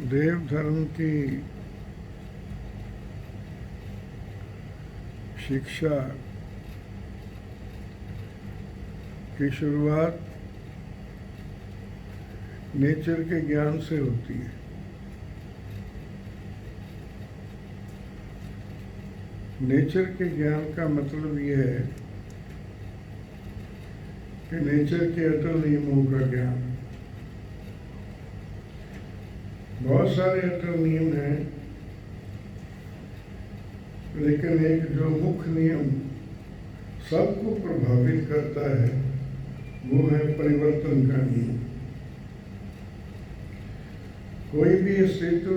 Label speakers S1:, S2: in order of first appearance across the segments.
S1: देव धर्म की शिक्षा की शुरुआत नेचर के ज्ञान से होती है। नेचर के ज्ञान का मतलब यह है कि नेचर के अटल नियमों का ज्ञान। बहुत सारे अटल नियम हैं, लेकिन एक जो मुख्य नियम सबको प्रभावित करता है वो है परिवर्तन का नियम। कोई भी अस्तित्व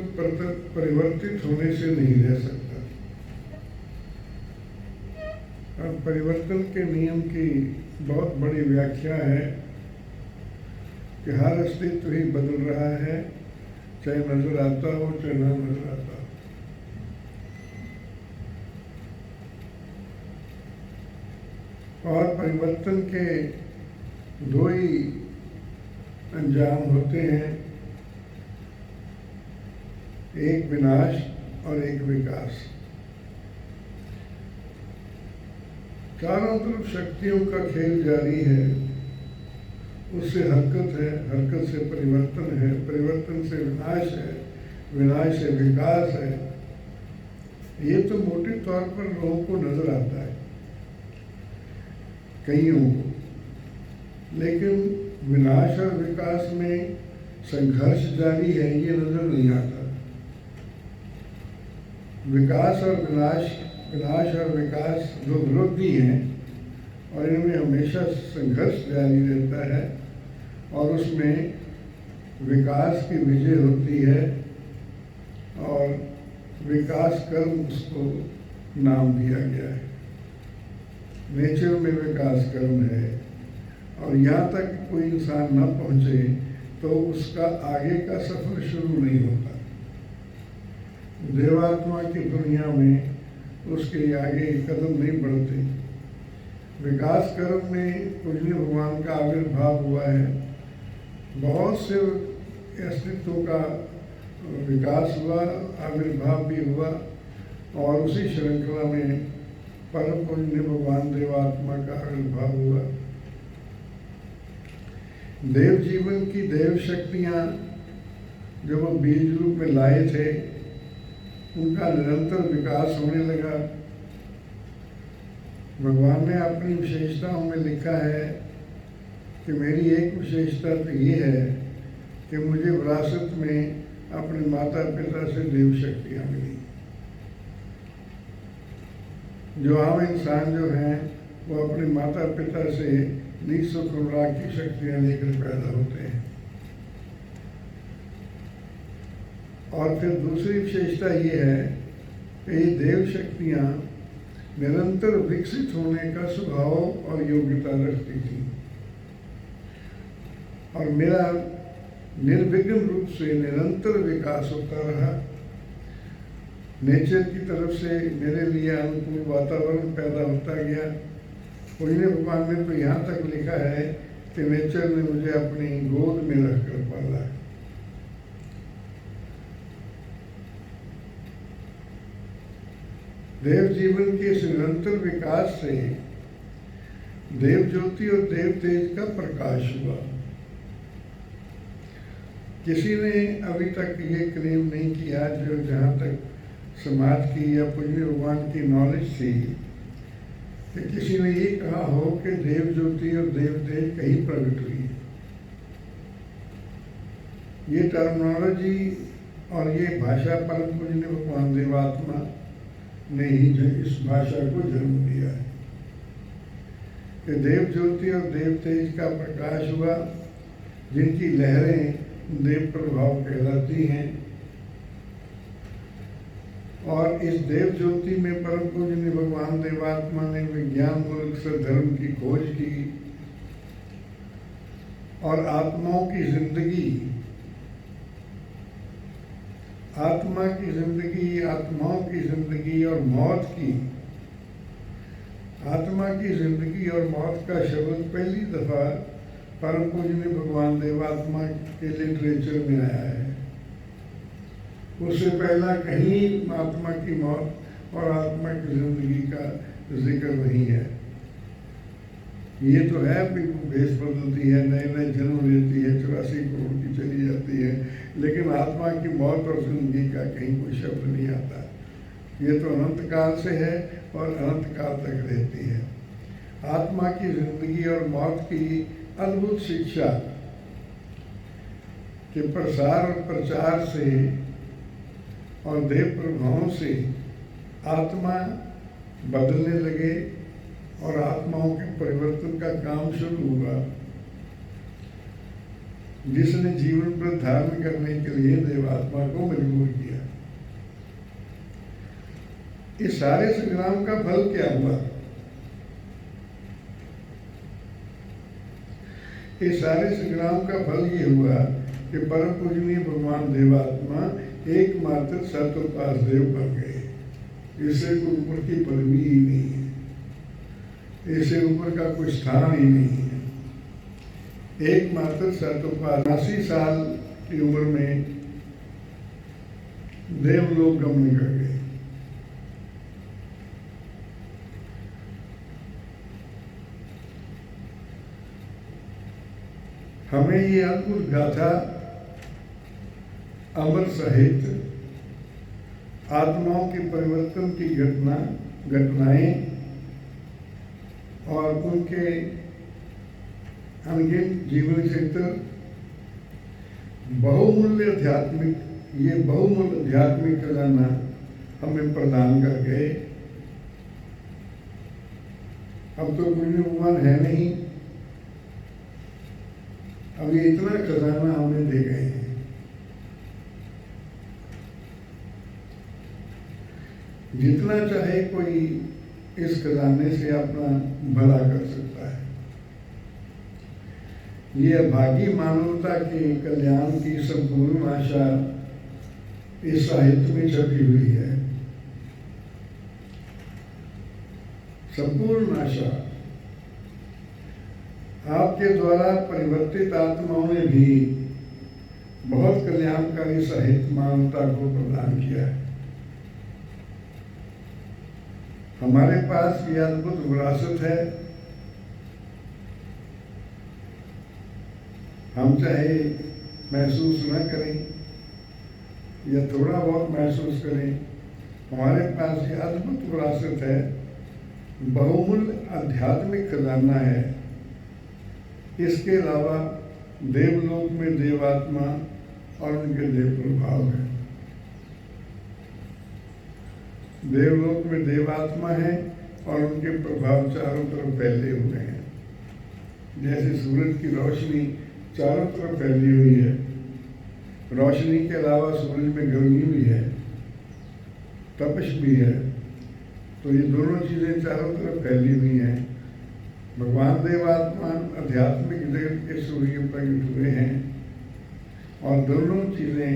S1: परिवर्तित होने से नहीं रह सकता। अब परिवर्तन के नियम की बहुत बड़ी व्याख्या है कि हर अस्तित्व ही बदल रहा है, चाहे नजर आता हो चाहे ना नजर आता हो। और परिवर्तन के दो ही अंजाम होते हैं, एक विनाश और एक विकास। चारों तरफ शक्तियों का खेल जारी है। उससे हरकत है, हरकत से परिवर्तन है, परिवर्तन से विनाश है, विनाश से विकास है। ये तो मोटे तौर पर लोगों को नजर आता है, कईयों को, लेकिन विनाश और विकास में संघर्ष जारी है ये नजर नहीं आता। विकास और विनाश, विनाश और विकास दो विरोधी हैं और इनमें हमेशा संघर्ष जारी रहता है और उसमें विकास की विजय होती है और विकास कर्म उसको नाम दिया गया है। नेचर में विकास कर्म है और यहाँ तक कोई इंसान न पहुँचे तो उसका आगे का सफर शुरू नहीं होता। देवात्मा की दुनिया में उसके आगे कदम नहीं बढ़ते। विकास कर्म में पूजनीय भगवान का आविर्भाव हुआ है, बहुत से अस्तित्वों का विकास हुआ, आविर्भाव भी हुआ और उसी श्रृंखला में परम पूजनीय भगवान देवात्मा का आविर्भाव हुआ। देव जीवन की देव शक्तियाँ जो वो बीज रूप में लाए थे, उनका निरंतर विकास होने लगा। भगवान ने अपनी विशेषताओं में लिखा है कि मेरी एक विशेषता तो ये है कि मुझे विरासत में अपने माता पिता से देव शक्तियाँ मिली। जो आम इंसान जो हैं वो अपने माता पिता से निःसुख अनुराग की शक्तियाँ लेकर पैदा होते हैं। और फिर दूसरी विशेषता ये है कि ये देव शक्तियाँ निरंतर विकसित होने का स्वभाव और योग्यता रखती थी और मेरा निर्विघ्न रूप से निरंतर विकास होता रहा। नेचर की तरफ से मेरे लिए अनुकूल वातावरण पैदा होता गया। पूजनीय भगवान ने तो यहाँ तक लिखा है कि नेचर ने मुझे अपनी गोद में रखकर पाला। देव जीवन के इस निरंतर विकास से देव ज्योति और देव तेज का प्रकाश हुआ। किसी ने अभी तक ये क्लेम नहीं किया, जो जहाँ तक समाज की या पूजनीय भगवान की नॉलेज थी, कि किसी ने ये कहा हो कि देव ज्योति और देव तेज कहीं प्रकट हुई है। ये टर्मिनोलॉजी और ये भाषा परम पूजनीय भगवान देवात्मा ने ही इस भाषा को जन्म दिया है कि देव ज्योति और देव तेज का प्रकाश हुआ, जिनकी लहरें देव प्रभाव कहलाती हैं। और इस देव ज्योति में परम पूजनीय भगवान देवात्मा ने विज्ञान मूलक से धर्म की खोज की और आत्माओं की जिंदगी, आत्मा की जिंदगी, आत्माओं की जिंदगी और मौत की, आत्मा की जिंदगी और मौत का शब्द पहली दफा परम पूजनीय भगवान देवात्मा के लिटरेचर में आया है। उससे पहला कहीं आत्मा की मौत और आत्मा की जिंदगी का जिक्र नहीं है। ये तो है कि भेष बदलती है, नए नए जन्म लेती है, 84 करोड़ की चली जाती है, लेकिन आत्मा की मौत और जिंदगी का कहीं कोई शब्द नहीं आता। ये तो अनंत काल से है और अनंत काल तक रहती है। आत्मा की जिंदगी और मौत की अद्भुत शिक्षा के प्रसार और प्रचार से और देव प्रभावों से आत्मा बदलने लगे और आत्माओं के परिवर्तन का काम शुरू हुआ। जिसने जीवन पर धारण करने के लिए देवात्मा को मजबूर किया। इस सारे संग्राम का फल क्या हुआ? इस सारे संग्राम का फल ये हुआ कि परम पूजनीय भगवान देवात्मा एकमात्र सतोपास देव बन गए। इससे कोई ऊपर की पदवी ही नहीं है, इससे ऊपर का कोई स्थान ही नहीं है। एकमात्र सतोपास 80 साल की उम्र में देवलोक गमन कर गए। हमें ये अद्भुत गाथा अमर साहित्य, आत्माओं के परिवर्तन की घटनाएं और उनके अनगिनत जीवन चरित्र बहुमूल्य आध्यात्मिक खजाना हमें प्रदान कर गए। अब तो कोई भगवान है नहीं, अब ये इतना खजाना हमें दे गए हैं। जितना चाहे कोई इस खजाने से अपना भला कर सकता है। ये अभागी मानवता के कल्याण की संपूर्ण आशा इस साहित्य में छपी हुई है। संपूर्ण आशा आपके द्वारा परिवर्तित आत्माओं ने भी बहुत कल्याणकारी साहित्य मानवता को प्रदान किया है। हमारे पास ये अद्भुत विरासत है। हम चाहे महसूस न करें या थोड़ा बहुत महसूस करें, हमारे पास ये अद्भुत विरासत है, बहुमूल्य आध्यात्मिक खजाना है। इसके अलावा देवलोक में देवात्मा और उनके देव प्रभाव है। देवलोक में देवात्मा है और उनके प्रभाव चारों तरफ फैले हुए हैं। जैसे सूरज की रोशनी चारों तरफ फैली हुई है, रोशनी के अलावा सूरज में गर्मी भी है, तपश भी है, तो ये दोनों चीजें चारों तरफ फैली हुई हैं। भगवान देवात्मा आध्यात्मिक जगत के सूर्य प्रकट हुए हैं और दोनों चीजें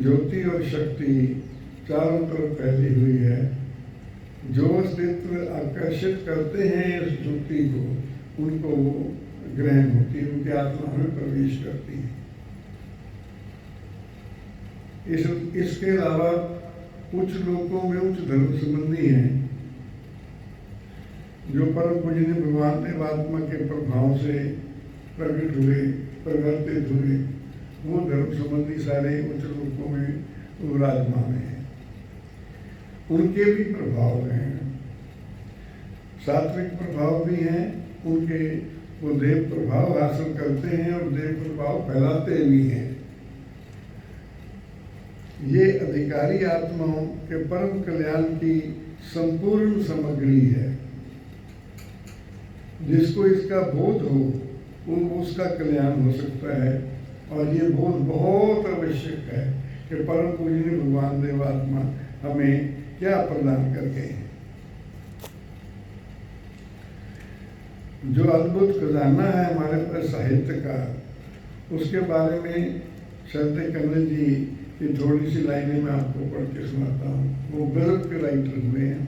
S1: ज्योति और शक्ति चारों तरफ फैली हुई है। जो अस्तित्व आकर्षित करते हैं इस ज्योति को, उनको वो ग्रहण होती है, उनकी आत्मा में प्रवेश करती है। इसके अलावा कुछ लोगों में उच्च धर्म संबंधी हैं जो परम पूजनीय भगवान देवात्मा के प्रभाव से प्रकट हुए, परिवर्तित हुए। वो धर्म संबंधी सारे उच्च लोगों में विराजमान हैं। उनके भी प्रभाव हैं, सात्विक प्रभाव भी हैं उनके। वो देव प्रभाव हासिल करते हैं और देव प्रभाव फैलाते भी हैं। ये अधिकारी आत्माओं के परम कल्याण की संपूर्ण सामग्री है। जिसको इसका बोध हो उसका कल्याण हो सकता है। और ये बोध बहुत आवश्यक है कि परम पूजनीय भगवान देवात्मा हमें क्या प्रदान कर गए हैं। जो अद्भुत खजाना है हमारे पास साहित्य का, उसके बारे में शरदे कन्नन जी की थोड़ी सी लाइनें मैं आपको पढ़ के सुनाता हूँ। वो गजब के राइटर हुए हैं।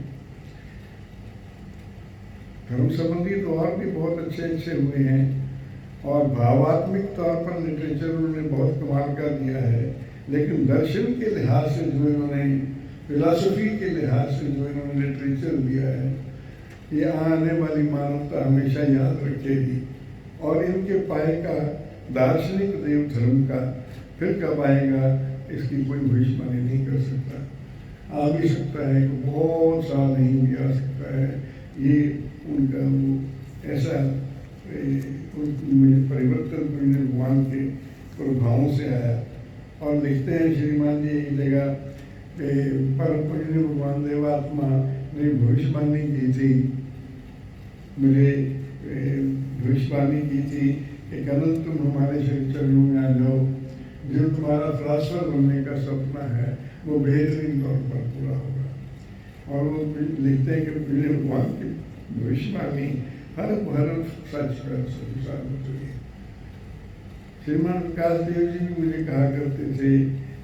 S1: धर्म संबंधी तो और भी बहुत अच्छे हुए हैं और भावात्मक तौर पर लिटरेचर उन्होंने बहुत कमाल का दिया है। लेकिन दर्शन के लिहाज से जो इन्होंने, फिलॉसफी के लिहाज से जो इन्होंने लिटरेचर दिया है, ये आने वाली मानवता हमेशा याद रखेगी। और इनके पाए का दार्शनिक देव धर्म का फिर कब आएगा, इसकी कोई भविष्यवाणी नहीं कर सकता। आ भी सकता है कि बहुत साल नहीं भी आ सकता है। ये उनका वो ऐसा परिवर्तन तो इन्हें भगवान के प्रभावों से आया। और लिखते हैं श्रीमान जी एक जगह, परम पूज्य भगवान देवात्मा ने भविष्यवाणी की थी, मुझे भविष्यवाणी की थी कि कल तुम हमारे श्री चरणों में आ जाओ, जो तुम्हारा फिलॉसफर बनने का सपना है वो बेहतरीन तौर पर पूरा होगा। और वो लिखते हैं कि पूज्य भगवान की भविष्यवाणी हर सच का संसार होती है। श्रीमान विकास देव जी भी मुझे कहा करते थे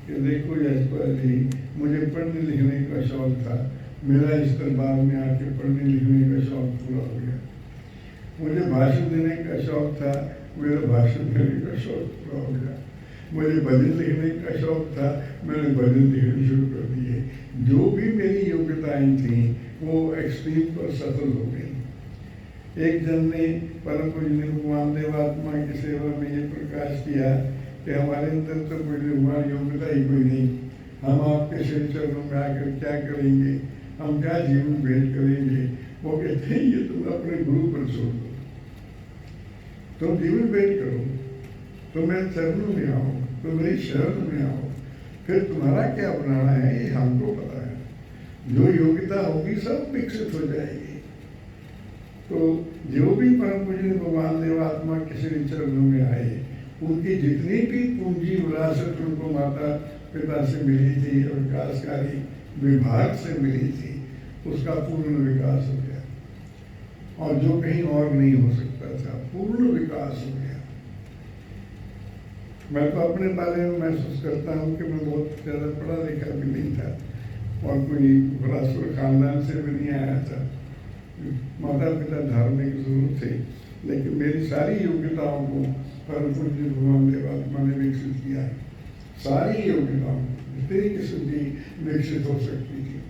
S1: कि देखो यशपाल जी, मुझे पढ़ने लिखने का शौक था, मेरा इस दरबार में आके पढ़ने लिखने का शौक पूरा हो गया। मुझे भाषण देने का शौक था, मेरा भाषण देने का शौक पूरा हो गया। मुझे भजन लिखने का शौक था, मैंने भजन लिखने शुरू कर दिए। जो भी मेरी योग्यताएं थी वो एक्सट्रीम पर सफल हो गई। एक जन ने परम पूज्य भगवान देवात्मा की सेवा में ये प्रकाश किया कि हमारे अंदर तो कोई भगवान योग्यता ही कोई नहीं, हम आपके श्री चरणों में आकर क्या करेंगे, हम क्या जीवन भेंट करेंगे। वो कहते हैं ये तुम अपने गुरु पर छोड़ दो, तुम जीवन भेंट करो, तुम मेरे चरणों में आओ, तुम मेरी शरण में आओ, फिर तुम्हारा क्या बनाना है ये हमको पता है। जो योग्यता होगी सब विकसित हो जाएगी। तो जो भी परम पूज्य भगवान देवात्मा के श्री चरणों में आए, उनकी जितनी भी पूंजी विरासत उनको माता पिता से मिली थी और विकासकारी विभाग से मिली थी, उसका पूर्ण विकास हो गया। और जो कहीं और नहीं हो सकता था, पूर्ण विकास हो गया। मैं तो अपने बारे में महसूस करता हूँ कि मैं बहुत ज़्यादा पढ़ा लिखा भी नहीं था और कोई विरासत खानदान से भी नहीं आया था। माता पिता धार्मिक जरूर थे, लेकिन मेरी सारी योग्यताओं को परम पूज्य भगवान देवात्मा ने विकसित किया है। सारी योग्यताओं जितनी किस्म की विकसित हो सकती थी।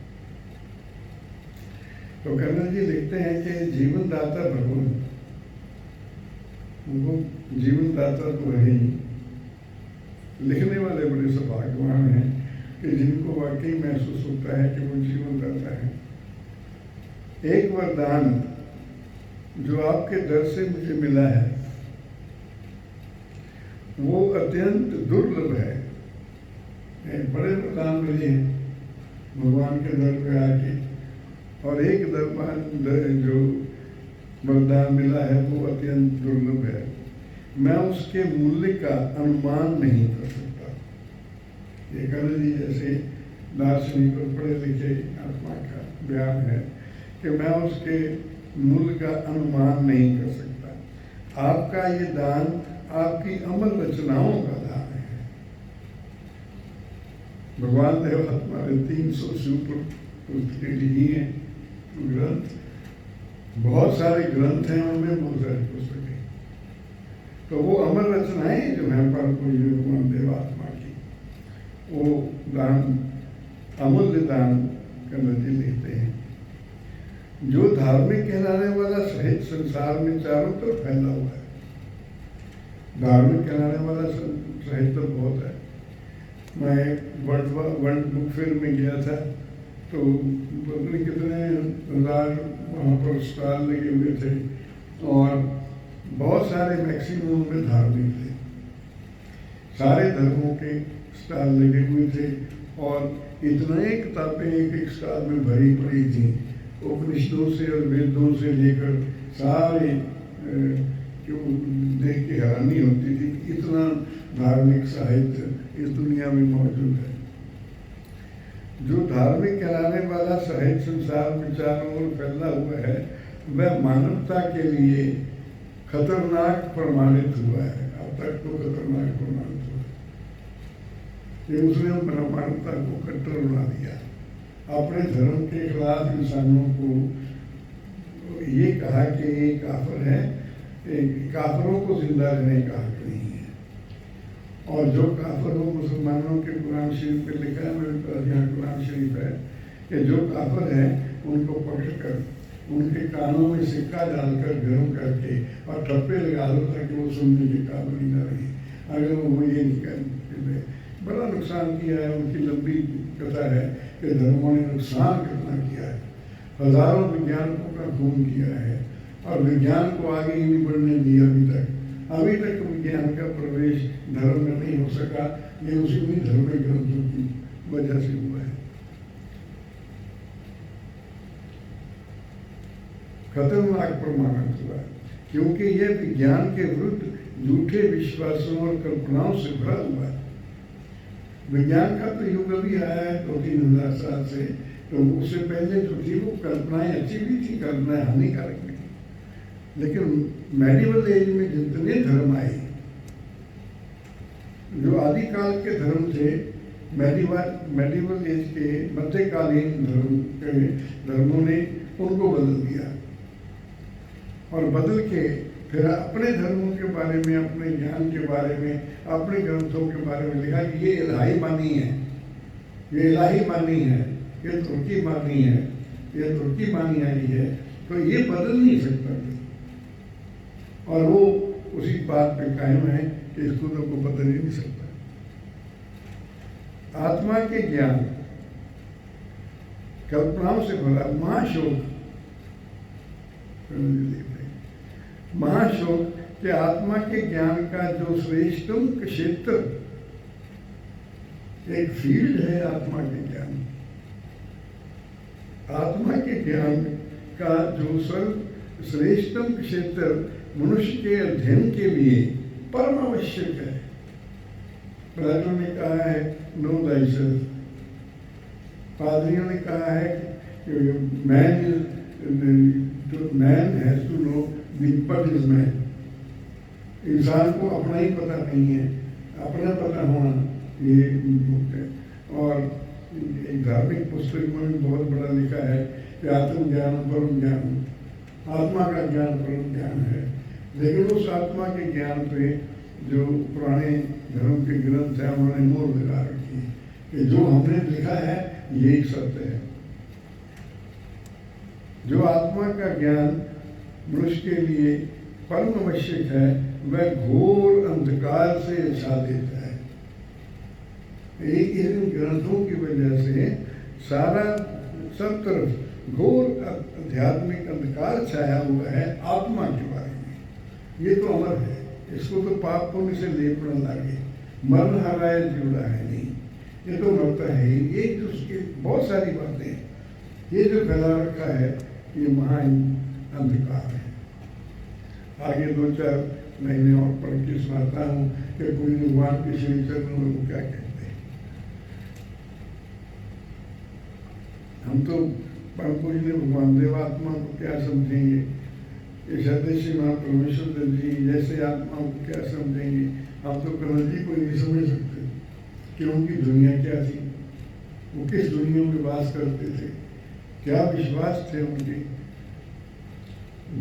S1: तो कर्नल जी लिखते हैं कि जीवन दाता भगवान, उनको जीवन दाता तो है ही, लिखने वाले बड़े सौभाग्यवान हैं कि जिनको वाकई महसूस होता है कि वो जीवन दाता है। एक वरदान जो आपके दर से मुझे मिला है वो अत्यंत दुर्लभ है। बड़े वरदान मिले हैं भगवान के दर पे आके, और एक जो वरदान मिला है वो अत्यंत दुर्लभ है। मैं उसके मूल्य का अनुमान नहीं कर सकता। ये कर्नल जी जैसे दार्शनिक और पढ़े लिखे आत्मा का बयान है कि मैं उसके मूल्य का अनुमान नहीं कर सकता। आपका ये दान आपकी अमर रचनाओं का दान है। भगवान देवात्मा ने 300 से ऊपर पुस्तकें लिखी हैं, ग्रंथ, बहुत सारे ग्रंथ हैं, उनमें बहुत सारी पुस्तकें। तो वो अमर रचनाएं जो हैं परम पूज्य भगवान देवात्मा की, वो दान, अमूल्य दान कर्नल जी लिखते हैं। जो धार्मिक कहलाने वाला साहित्य संसार में चारों तरफ फैला हुआ है। धार्मिक कहलाने वाला साहित्य तो बहुत है। मैं वर्ल्ड बुक फेयर में गया था तो पता नहीं कितने हजार वहाँ पर स्टॉल लगे हुए थे और बहुत सारे मैक्सिमम में धार्मिक थे। सारे धर्मों के स्टॉल लगे हुए थे और इतने किताबें एक स्टॉल में भरी पड़ी थी। उपनिषदों से और वेदों से लेकर सारे जो देख के हैरानी होती थी, इतना धार्मिक साहित्य इस दुनिया में मौजूद है। जो धार्मिक कहलाने वाला साहित्य संसार में चारों ओर फैला हुआ है, वह मानवता के लिए खतरनाक प्रमाणित हुआ है। अब तक तो खतरनाक प्रमाणित हुआ है कि उसने मानवता को कट्टर बना दिया। अपने धर्म के खिलाफ इंसानों को ये कहा कि ये काफिर है, काफिरों को जिंदा रहने का हक नहीं है। और जो काफिर हो, मुसलमानों के कुरान शरीफ पे लिखा है, मेरे पास यहाँ कुरान शरीफ है, कि जो काफिर है उनको पकड़कर उनके कानों में सिक्का डालकर गर्म करके और ठप्पे लगा दो ताकि वो सुनने के काबिल ही न रहे। अगर वो ये नहीं कर, बड़ा नुकसान किया है। उनकी लंबी कथा है कि धर्मों ने नुकसान कितना किया है, हजारों वैज्ञानिकों का खून किया है और विज्ञान को आगे ही नहीं बढ़ने दिया। अभी तक विज्ञान का प्रवेश धर्म में नहीं हो सका। ये उसी भी धार्मिक ग्रंथों की वजह से हुआ है। खतरनाक प्रमाणित हुआ क्योंकि यह विज्ञान के विरुद्ध झूठे विश्वासों और कल्पनाओं से भरा हुआ है। विज्ञान का तो युग अभी आया है 2-3 हज़ार साल से, तो उससे पहले जो थी वो कल्पनाएं अच्छी भी थी, कल्पनाएं हानिकारक भी थी। लेकिन मेडिवल एज में जितने धर्म आए, जो आदिकाल के धर्म थे, मेडिवल एज के मध्यकालीन धर्मों ने उनको बदल दिया और बदल के फिर अपने धर्मों के बारे में, अपने ज्ञान के बारे में, अपने ग्रंथों के बारे में लिखा कि ये इलाही बानी है, ये इलाही बानी है, ये तुर्की बानी है, ये तुर्की बानी आई है, तो ये बदल नहीं सकता। और वो उसी बात पे कायम है कि इसको तो को बदल ही नहीं सकता। आत्मा के ज्ञान कल्पनाओं से भरा महाशोक के आत्मा के ज्ञान का जो श्रेष्ठतम क्षेत्र, एक फील्ड है आत्मा के ज्ञान। आत्मा के ज्ञान का जो श्रेष्ठतम क्षेत्र मनुष्य के अध्ययन के लिए परम आवश्यक है। प्लेटो ने कहा है नो थायसेल्फ, पादरियों ने कहा है कि man has to know what is man. इंसान को अपना ही पता नहीं है, अपना पता होना ये मुक्त है। और एक धार्मिक पुस्तक में बहुत बड़ा लिखा है कि आत्मज्ञान परम ज्ञान, आत्मा का ज्ञान परम ज्ञान है। लेकिन उस आत्मा के ज्ञान पे जो पुराने धर्म के ग्रंथ हैं उन्होंने मोहर लगा रखी है कि जो हमने लिखा है यही सत्य है। जो आत्मा का ज्ञान मनुष्य के लिए परम आवश्यक है, वह घोर अंधकार से आच्छादित है। इन ग्रंथों की वजह से सारा सब तरफ घोर आध्यात्मिक अंधकार छाया हुआ है आत्मा के बारे में। ये तो अमर है, इसको तो पाप पुण्य से लेप न लागे, मरण हराए जुड़ा है नहीं, ये तो मरता है। ये जो उसकी बहुत सारी बातें, ये जो फैला रखा है ये महा अंधकार है। आगे 2-4 महीने और पढ़ के सुनाता हूँ कि कोई भगवान के श्री चरणों में क्या कहते हैं। हम तो परम पूजनीय भगवान देवात्मा को क्या समझेंगे, इस सदस्य माँ परमेश्वर दत्त जी जैसे आत्माओं को क्या समझेंगे। हम तो कर्ण जी को नहीं समझ सकते कि उनकी दुनिया क्या थी, वो किस दुनिया में वास करते थे, क्या विश्वास थे उनके।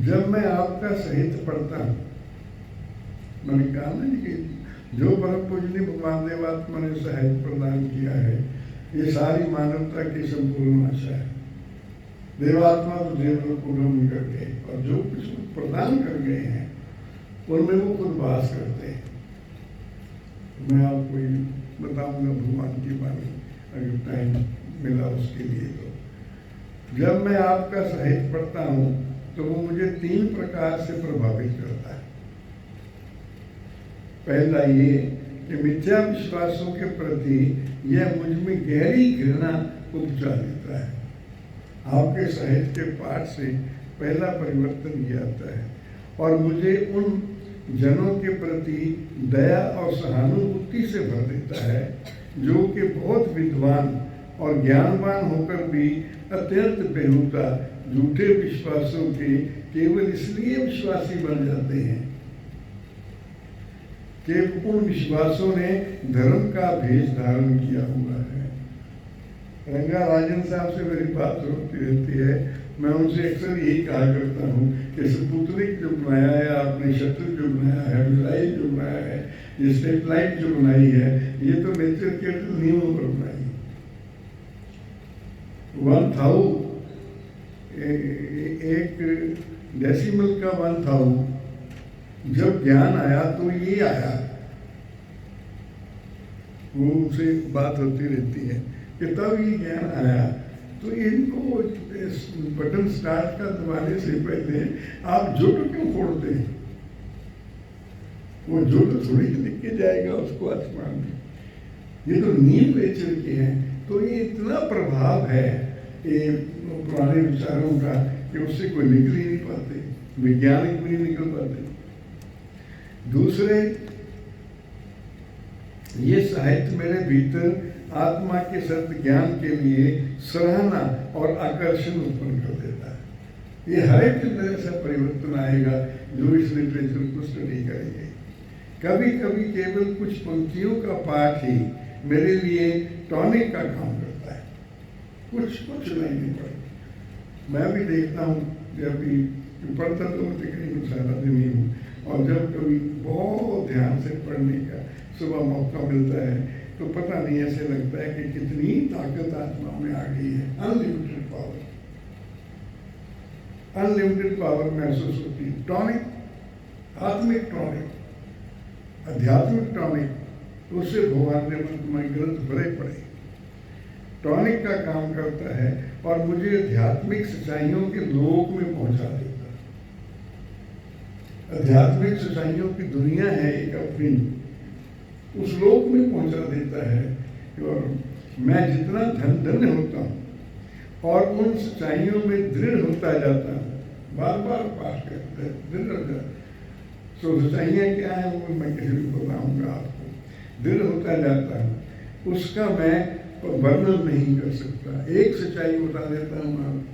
S1: जब मैं आपका साहित्य पढ़ता हूँ, मैंने कहा ना कि जो परम पूजनीय भगवान देवात्मा ने साहित्य प्रदान किया है, ये सारी मानवता की संपूर्ण आशा है। देवात्मा तो देवलोक को गमन कर गए और जो कुछ प्रदान कर गए हैं उनमें वो खुद वास करते हैं। मैं आपको बताऊंगा भगवान की बानी अगर टाइम मिला उसके लिए। तो जब मैं आपका साहित्य पढ़ता हूँ तो वो मुझे 3 प्रकार से प्रभावित करता है। पहला ये कि मिथ्या विश्वासों के प्रति यह मुझ में गहरी घृणा उपजा देता है। आपके साहित्य के पाठ से पहला परिवर्तन ये आता है और मुझे उन जनों के प्रति दया और सहानुभूति से भर देता है जो कि बहुत विद्वान और ज्ञानवान होकर भी अत्यंत बेहुदा झूठे विश्वासों के केवल इसलिए विश्वासी बन जाते हैं कि उन विश्वासों ने धर्म का भेष धारण किया हुआ है। रंगा राजन साहब से मेरी बात होती रहती है, मैं उनसे अक्सर यही कहा करता हूँ कि सपुतनिक जो बनाया है आपने, शत्रु जो बनाया है, मिसाइल जो बनाया है, ये स्ट्रीट लाइट जो बनाई है ये तो नेचर के नियमों पर बनाई है। वन थाउ एक डेसिमल का वन थाउ जब ज्ञान आया तो ये आया। वो उनसे बात होती रहती है कि तब ये ज्ञान आया। तो इनको बटन स्टार्ट का दबाने से पहले आप जोड़ क्यों फोड़ते हैं? वो जोड़ थोड़ी लिख के जाएगा उसको आसमान में। ये तो नीम नेचर के हैं। तो ये इतना प्रभाव है ये पुराने विचारों का कि उससे कोई निकल ही नहीं पाते, वैज्ञानिक भी नहीं निकल पाते। दूसरे, ये साहित्य मेरे भीतर आत्मा के सत्य ज्ञान के लिए सराहना और आकर्षण उत्पन्न कर देता है। ये हर एक तरह से परिवर्तन आएगा जो इस लिटरेचर को स्टडी करेंगे। कभी कभी केवल कुछ पंक्तियों का पाठ ही मेरे लिए टॉनिक का काम करता है। कुछ नहीं पढ़। मैं भी देखता हूँ, जब भी पढ़ता तो मुझे कहीं सारा दिन ही हूँ, और जब कभी बहुत ध्यान से पढ़ने का सुबह मौका मिलता है तो पता नहीं ऐसे लगता है कि कितनी ताकत आत्मा में आ गई है। अनलिमिटेड पावर महसूस होती है। टॉनिक, आत्मिक टॉनिक, आध्यात्मिक टॉनिक, उससे भगवान ने तुम्हारे ग्रंथ भरे पड़े। टॉनिक का काम करता है और मुझे आध्यात्मिक सच्चाइयों के लोक में पहुंचा देता है। आध्यात्मिक सच्चाइयों की दुनिया है एक अपनी, उस लोक में पहुंचा देता है। और मैं जितना धन्य होता हूँ और उन सच्चाइयों में दृढ़ होता जाता हूँ, बार बार पाठ करते हैं, दृढ़ हो जाता। तो सच्चाइयाँ क्या है वो मैं किसी को बताऊँगा आपको। दृढ़ होता जाता हूँ, उसका मैं वर्णन नहीं कर सकता। एक सच्चाई बता देता हूँ आपको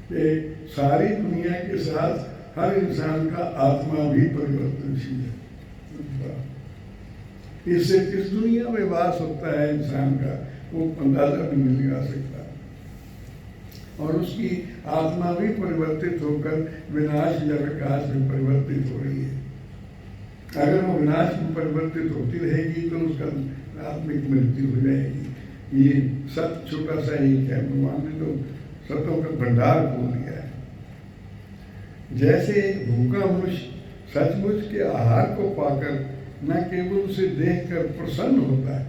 S1: कि सारी दुनिया के साथ हर इंसान का आत्मा भी परिवर्तनशील है। इससे किस दुनिया में वास होता है इंसान का वो अंदाजा भी नहीं लगा सकता। और उसकी आत्मा भी परिवर्तित होकर विनाश या विकास में परिवर्तित हो रही है। अगर वो विनाश में परिवर्तित होती रहेगी तो उसका आत्मिक मृत्यु हो जाएगी। ये सत छोटा सा ही है, भगवान ने तो सतों का भंडार खोल दिया है। जैसे एक भूखा मनुष्य सचमुच के आहार को पाकर न केवल उसे देखकर प्रसन्न होता है,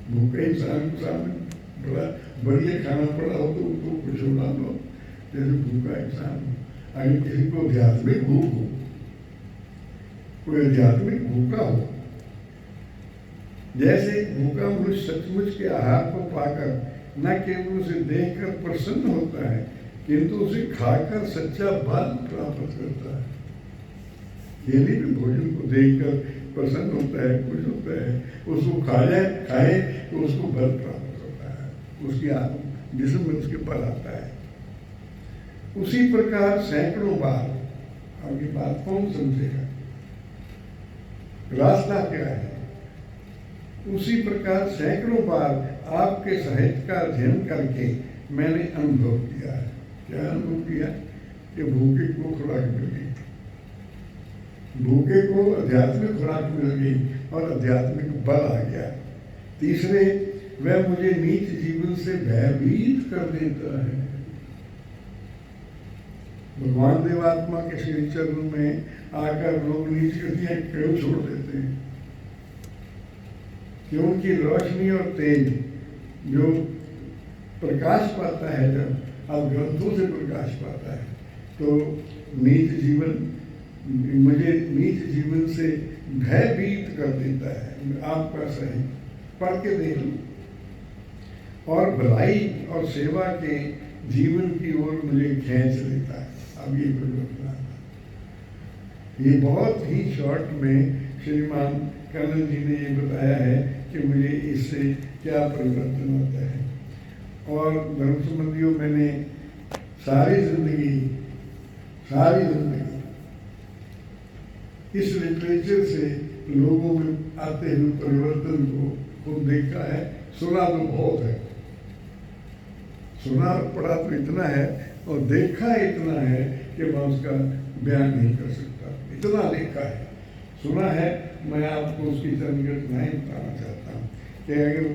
S1: भूखे इंसान के सामने बड़ा बढ़िया खाना पड़ा हो तो उसको कुछ उड़ा लो, जैसे भूखा इंसान हो। अगर किसी को आध्यात्मिक भूख हो, कोई आध्यात्मिक भूखा हो, जैसे भूखा मनुष्य सचमुच के आहार को पाकर न केवल उसे देखकर प्रसन्न होता है किंतु उसे खाकर सच्चा बल प्राप्त करता है। केली भी भोजन को देखकर प्रसन्न होता है, खुश होता है, उसको खाए तो उसको बल प्राप्त होता है, उसकी जिस्म में उसके बल आता है। उसी प्रकार सैकड़ों बार, अब ये बात कौन समझेगा, रास्ता क्या है? उसी प्रकार सैकड़ों बार आपके साहित्य का अध्ययन करके मैंने अनुभव किया है। क्या अनुभव किया? कि भूखे को खुराक मिल गई, भूखे को आध्यात्मिक खुराक मिल गई और आध्यात्मिक बल आ गया। तीसरे, वह मुझे नीच जीवन से भयभीत कर देता है। भगवान देवात्मा के श्री चरण में आकर लोग नीच गतियां क्यों छोड़ देते हैं? क्योंकि रोशनी और तेज जो प्रकाश पाता है, जब अब ग्रंथों से प्रकाश पाता है, तो नीच जीवन मुझे नीच जीवन से भयभीत कर देता है। आपका सही पढ़ के देख लो। और भलाई और सेवा के जीवन की ओर मुझे खींच लेता है। अब ये परिवर्तन आता है। ये बहुत ही शॉर्ट में श्रीमान कर्नल जी ने ये बताया है कि मुझे इससे क्या परिवर्तन होता है। और धर्म संबंधियों, मैंने सारी जिंदगी इस लिटरेचर से लोगों में आते हुए परिवर्तन को खुद देखा है। सुना तो बहुत है, सुना पढ़ा तो इतना है और देखा इतना है कि मैं उसका बयान नहीं कर सकता। इतना देखा है सुना है, मैं आपको उसकी चंद घटनाएं बताना चाहता हूँ कि अगर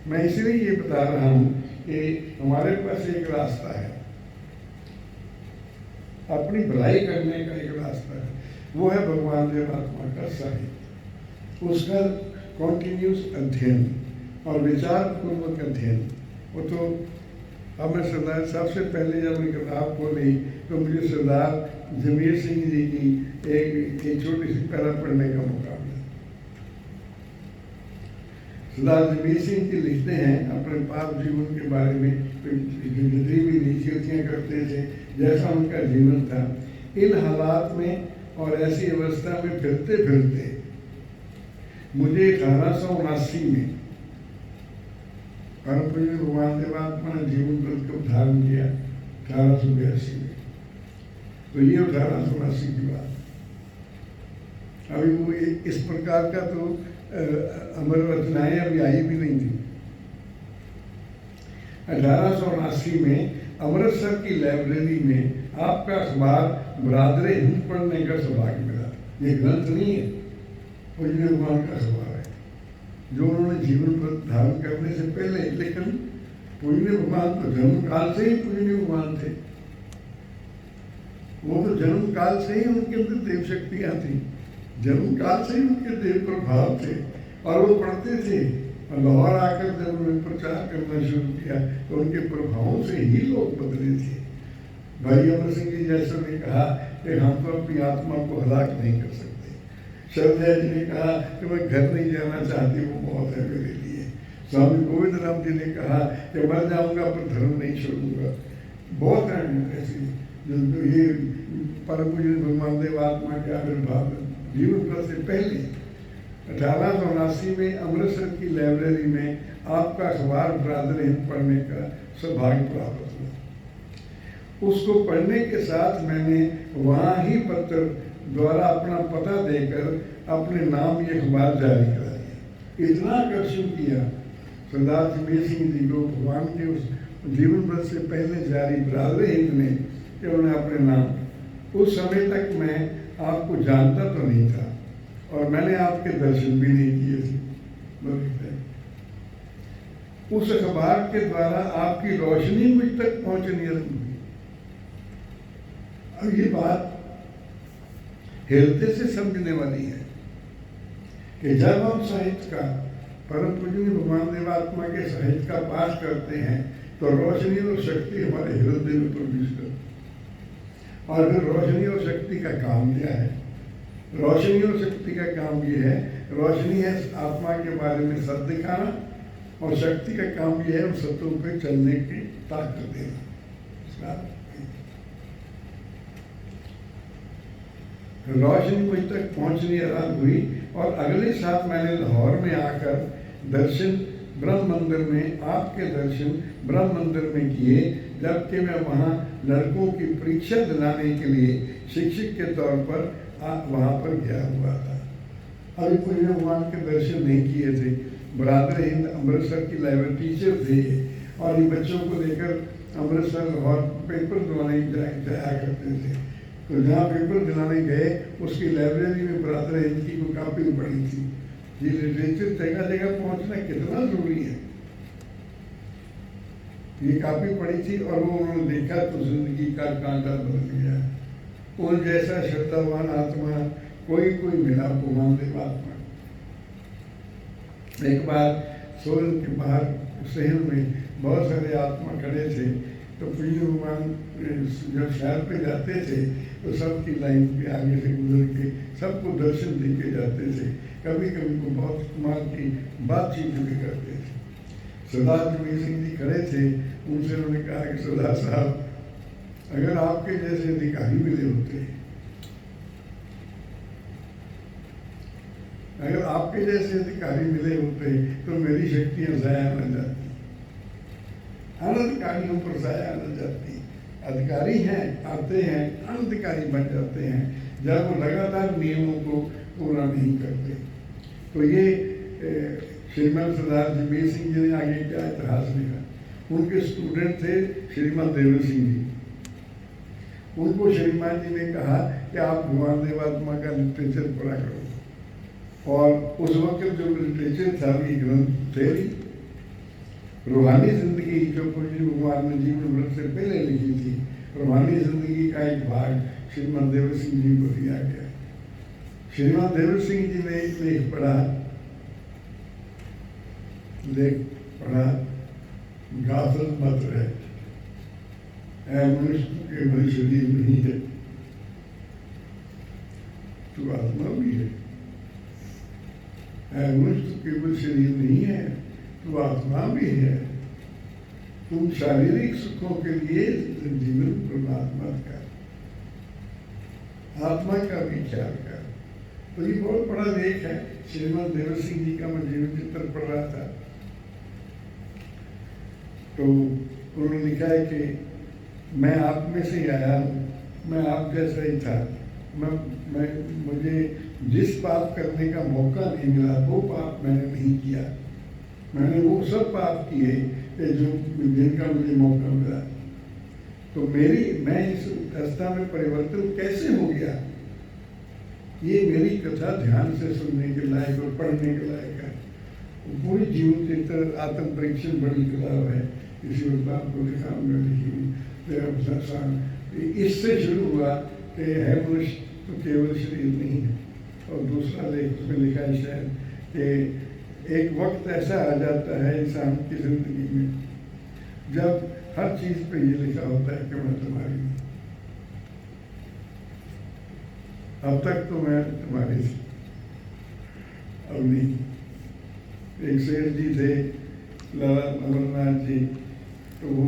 S1: मैं इसलिए ये बता रहा हूँ कि हमारे पास एक रास्ता है, अपनी भलाई करने का एक रास्ता है, वो है भगवान देवात्मा का साहित्य, उसका कॉन्टिन्यूस अध्ययन और विचार पूर्वक अध्ययन। वो तो अब मैं सरदार सबसे पहले जब मैं किताब खोली तो मुझे सरदार जमीर सिंह जी की एक छोटी सी पैरा पढ़ने का मौका मिला। सरदार जमीर सिंह जी लिखते हैं अपने पाप जीवन के बारे में, जितनी भी नीचियाँ करते थे, जैसा उनका जीवन था। इन हालात में और ऐसी अवस्था में फिरते फिरते मुझे 1879 में परम पूज्य भगवान देवात्मा ने जीवन व्रत को धारण किया 1882 में। तो ये 1879 की बात। अभी वो इस प्रकार का तो अमर रचनाएं अभी आई भी नहीं थी। 1879 में अमृतसर की लाइब्रेरी में आपका अखबार बरादरे हिंद पढ़ने का सौभाग्य मिला। ये ग्रंथ नहीं है, पूज्य भगवान का अखबार है जो उन्होंने जीवन पर धारण करने से पहले, लेकिन पूज्य भगवान तो जन्म काल से ही पूज्य भगवान थे। वो तो जन्म काल से ही उनके अंदर देव शक्तियाँ थी, जन्म काल से ही उनके देव प्रभाव थे और वो पढ़ते थे। लाहौर आकर जब उन्होंने प्रचार करना शुरू किया तो उनके प्रभावों से ही लोग बदले थे। भाई अमर सिंह जी जैसे ने कहा कि हम तो अपनी आत्मा को हलाक नहीं कर सकते। शरदया जी ने कहा कि मैं घर नहीं जाना चाहती, वो मौत है मेरे लिए। स्वामी गोविंद राम जी ने कहा कि मर जाऊंगा पर धर्म नहीं छोड़ूंगा। बहुत हैं ऐसी जो ये परम पूज्य भगवान देवात्मा के आविर्भाव जीवन पर से पहले 1879 में अमृतसर की लाइब्रेरी में आपका अखबार बरादरे हिंद पढ़ने का सौभाग्य प्राप्त हुआ। उसको पढ़ने के साथ मैंने वहाँ ही पत्र द्वारा अपना पता देकर अपने नाम ये अखबार जारी करा दिया। इतना आकर्षण किया सरदार जमीर सिंह जी को भगवान के उस जीवन व्रत से पहले जारी बरादरे हिंद ने कि उन्हें अपने नाम। उस समय तक मैं आपको जानता तो नहीं था और मैंने आपके दर्शन भी नहीं किए थे। उस अखबार के द्वारा आपकी रोशनी मुझ तक पहुंचनी हुई। अब ये बात हेलते से समझने वाली है कि जब हम साहित्य का, परम पूज्य भगवान देवात्मा के साहित्य का पाठ करते हैं तो रोशनी और शक्ति हमारे हृदय में प्रवेश करती है। और फिर रोशनी और शक्ति का काम क्या है? रोशनी और शक्ति का काम ये है, रोशनी है आत्मा के बारे में सत्य दिखाना और शक्ति का काम ये है उन सत्यों पे चलने की ताकत देना। रोशनी मुझ तक पहुंचनी आरंभ हुई और अगले साल मैंने लाहौर में आकर दर्शन ब्रह्म मंदिर में, आपके दर्शन ब्रह्म मंदिर में किए, जबकि मैं वहाँ लड़कों की परीक्षा दिलाने के लिए शिक्षक के तौर पर वहाँ पर गया हुआ था। अभी पूज्य भगवान के दर्शन नहीं किए थे। बरादरे हिंद अमृतसर की लाइब्रेरी टीचर थे और ये बच्चों को लेकर अमृतसर और पेपर दिलाने जाया करते थे। तो जहाँ पेपर दिलाने गए उसकी लाइब्रेरी में बरादरे हिंद की कोई कापी पड़ी थी। ये लिटरेचर जगह जगह पहुँचना कितना जरूरी है। ये कापी पड़ी थी और वो उन्होंने देखा तो जिंदगी का कांटा बदल गया। उन जैसा श्रद्धावान आत्मा कोई मिला भगवान देवात्मा। एक बार सोलन के बाहर शहर में बहुत सारे आत्मा खड़े थे तो पूज्य भगवान जब शहर पे जाते थे तो सबकी लाइन के आगे से गुजर के सबको दर्शन दे के जाते थे। कभी कभी को बहुत कमाल की बातचीत भी करते थे। सरदार जमीर सिंह जी खड़े थे, उनसे उन्होंने कहा कि सरदार साहब, अगर आपके जैसे अधिकारी मिले होते, अगर आपके जैसे अधिकारी मिले होते तो मेरी शक्तियां जाया न जाती, अनधिकारियों पर जाया न जाती। अधिकारी हैं, आते हैं, अनधिकारी बन जाते हैं जब वो लगातार नियमों को पूरा नहीं करते। तो ये श्रीमान सरदार जमीर सिंह जी ने आगे क्या इतिहास लिखा। उनके स्टूडेंट थे श्रीमान देवर सिंह जी। उनको श्रीमान जी ने कहा कि आप भगवान देवात्मा का लिटरेचर पढ़ा करो। और उस वक्त जो लिटरेचर था ये ग्रंथ थे रूहानी जिंदगी जो पूज्य भगवान ने जीवन व्रत से पहले लिखी थी, रूहानी जिंदगी का एक भाग श्रीमान देवर सिंह जी को दिया गया। श्रीमान देवर सिंह जी ने एक लेख पढ़ा गाफल मत रहे, मनुष्य केवल शरीर नहीं है, तू आत्मा भी है। मनुष्य केवल शरीर नहीं है, तू आत्मा भी है। तुम शारीरिक सुखों के लिए जीवन परमात्मा का, आत्मा का भी ख्याल कर। तो ये बहुत बड़ा लेख है श्रीमान देवर सिंह जी का। मैं जीवन चित्र पढ़ रहा था तो उन्होंने लिखा है कि मैं आप में से आया हूँ, मैं आप जैसा ही था। मुझे जिस पाप करने का मौका नहीं मिला वो पाप मैंने नहीं किया, मैंने वो सब पाप किए जो जिनका मुझे मौका मिला। तो मैं इस अवस्था में परिवर्तन कैसे हो गया, ये मेरी कथा ध्यान से सुनने के लायक और पढ़ने के लायक है। पूरी जीवन चित्र आत्म परीक्षण बड़ी किताब है, इसी वक्त आपको दिखाऊंगा लिखी। इससे शुरू हुआ कि है मनुष्य तो केवल शरीर नहीं है। और दूसरा लेख उसमें लिखा है शायद कि एक वक्त ऐसा आ जाता है इंसान की जिंदगी में जब हर चीज पे ये लिखा होता है कि मैं तुम्हारी हूँ। अब तक तो मैं तुम्हारी थी, अब नहीं। एक शेर जी थे लाला अमरनाथ जी, तो वो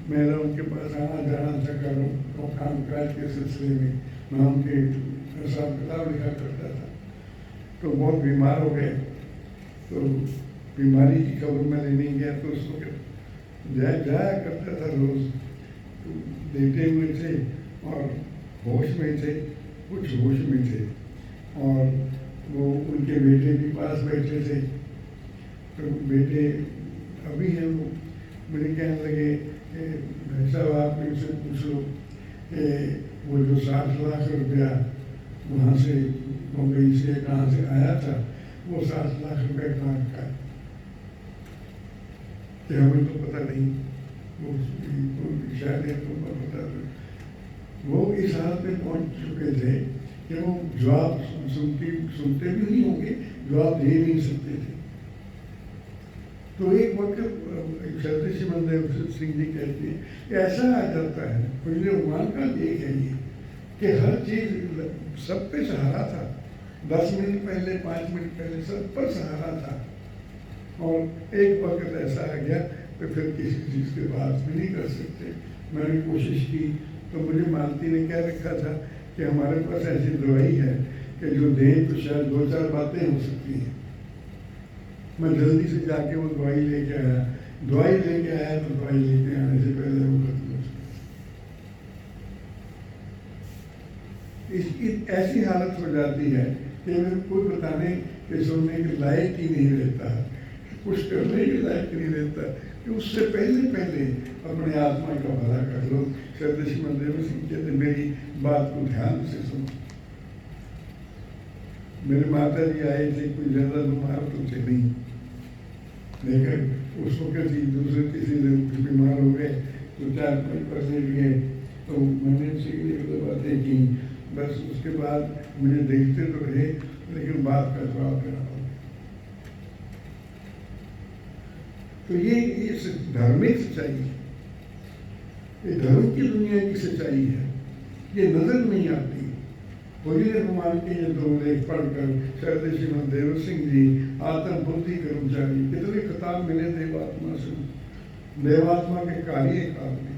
S1: मेरा उनके पास आना जाना था करो तो काम काज के सिलसिले में मैं उनके हिसाब किताब लिखा करता था। तो बहुत बीमार हो गए, तो बीमारी की खबर मैं लेने गया तो उसको जाया करता था रोज। तो लेटे हुए थे और होश में थे, कुछ होश में थे, और वो उनके बेटे भी पास बैठे थे। तो बेटे अभी हैं वो, मुझे कहने लगे भाई साहब आप इनसे पूछ लो कि वो जो 60 लाख रुपया वहाँ से मुंबई से कहाँ से आया था, वो 60 लाख रुपया कहाँ का, कि हमें तो पता नहीं, वो शायद तुमको पता नहीं। वो इस हालत में पहुँच चुके थे कि वो जवाब सुनते भी नहीं होंगे, जवाब दे नहीं सकते थे। तो एक वक्त शरद श्रीमान देवर सिंह जी कहते हैं ऐसा आ जाता है, पहले भगवान का देख है ये कि हर चीज सब पे सहारा था। 10 मिनट पहले 5 मिनट पहले सब पर सहारा था, और एक वक्त ऐसा आ गया तो फिर किसी चीज़ के बात भी नहीं कर सकते। मैंने कोशिश की तो मुझे मालती ने क्या रखा था कि हमारे पास ऐसी दवाई है कि जो दें तो शायद 2-4 बातें हो सकती हैं। मैं जल्दी से जाके वो दवाई लेके आया, दवाई लेके आया तो दवाई लेके आने से पहले वो खत्म हो इसकी ऐसी हालत हो जाती है कि कोई बताने के सुनने के लायक ही नहीं रहता, कुछ करने के लायक नहीं रहता, कि उससे पहले अपने आत्मा का भला कर लो। शरद श्रीमान देवर सिंह कहते मेरी बात को ध्यान से सुनो। मेरे माता जी आए थे, कोई ज़्यादा बीमार तो थे नहीं, लेकिन उसको किसी दूसरे किसी दिन बीमार हो गए तो 4-5% गए, तो मैंने उनसे बातें की, बस उसके बाद मुझे देखते तो रहे लेकिन बात का जवाब देना पड़ा। तो ये धार्मिक सच्चाई है, ये धर्म की दुनिया की सच्चाई है, ये नजर नहीं आती। पूरी भगवान के ये 2 लेख पढ़कर शरद श्रीमान देवर सिंह जी आत्म बुद्धि कर्मचारी, कितने खिताब मिले देवात्मा से, देवात्मा के कार्य काल में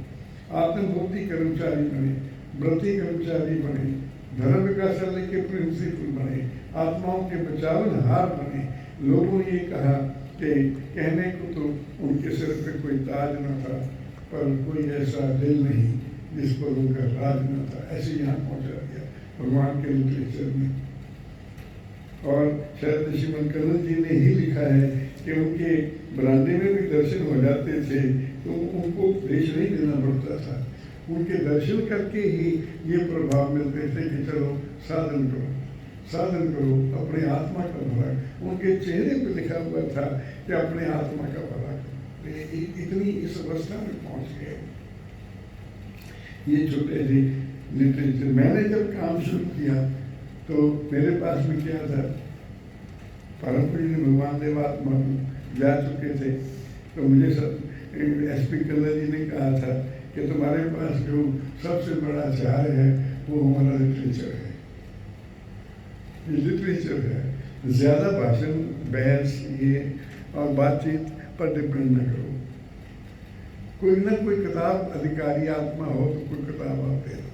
S1: आत्म बुद्धि कर्मचारी बने, व्रती कर्मचारी बने, धर्म विकास के प्रिंसिपल बने, आत्माओं के बचावनहार बने। लोगों ने ये कहा कि कहने को तो उनके सिर पे कोई ताज न था, पर कोई ऐसा दिल नहीं जिस पर उनका राज न था। ऐसे यहाँ पहुँचा दिया भगवान के लिटरेचर में। और शायद श्रीमान कन्नन जी ने ही लिखा है कि उनके बरामदे में भी दर्शन हो जाते थे तो उनको उपदेश नहीं देना पड़ता था, उनके दर्शन करके ही ये प्रभाव मिलते थे कि चलो साधन करो। साधन करो अपने आत्मा का भला। उनके चेहरे पे लिखा हुआ था कि अपने आत्मा का भला करो। इतनी इस अवस्था में पहुंच गए ये छोटे से लिटरेचर। मैंने जब काम शुरू किया तो मेरे पास में क्या था, परम पूज्य भगवान देवात्मा जा चुके थे, तो मुझे SP कल्ला जी ने कहा था कि तुम्हारे पास जो सबसे बड़ा चार्य है वो हमारा लिटरेचर है। लिटरेचर है, ज़्यादा भाषण बहस ये और बातचीत पर डिपेंड न करो। कोई ना कोई किताब, अधिकारी आत्मा हो तो कोई किताब आप दे दो।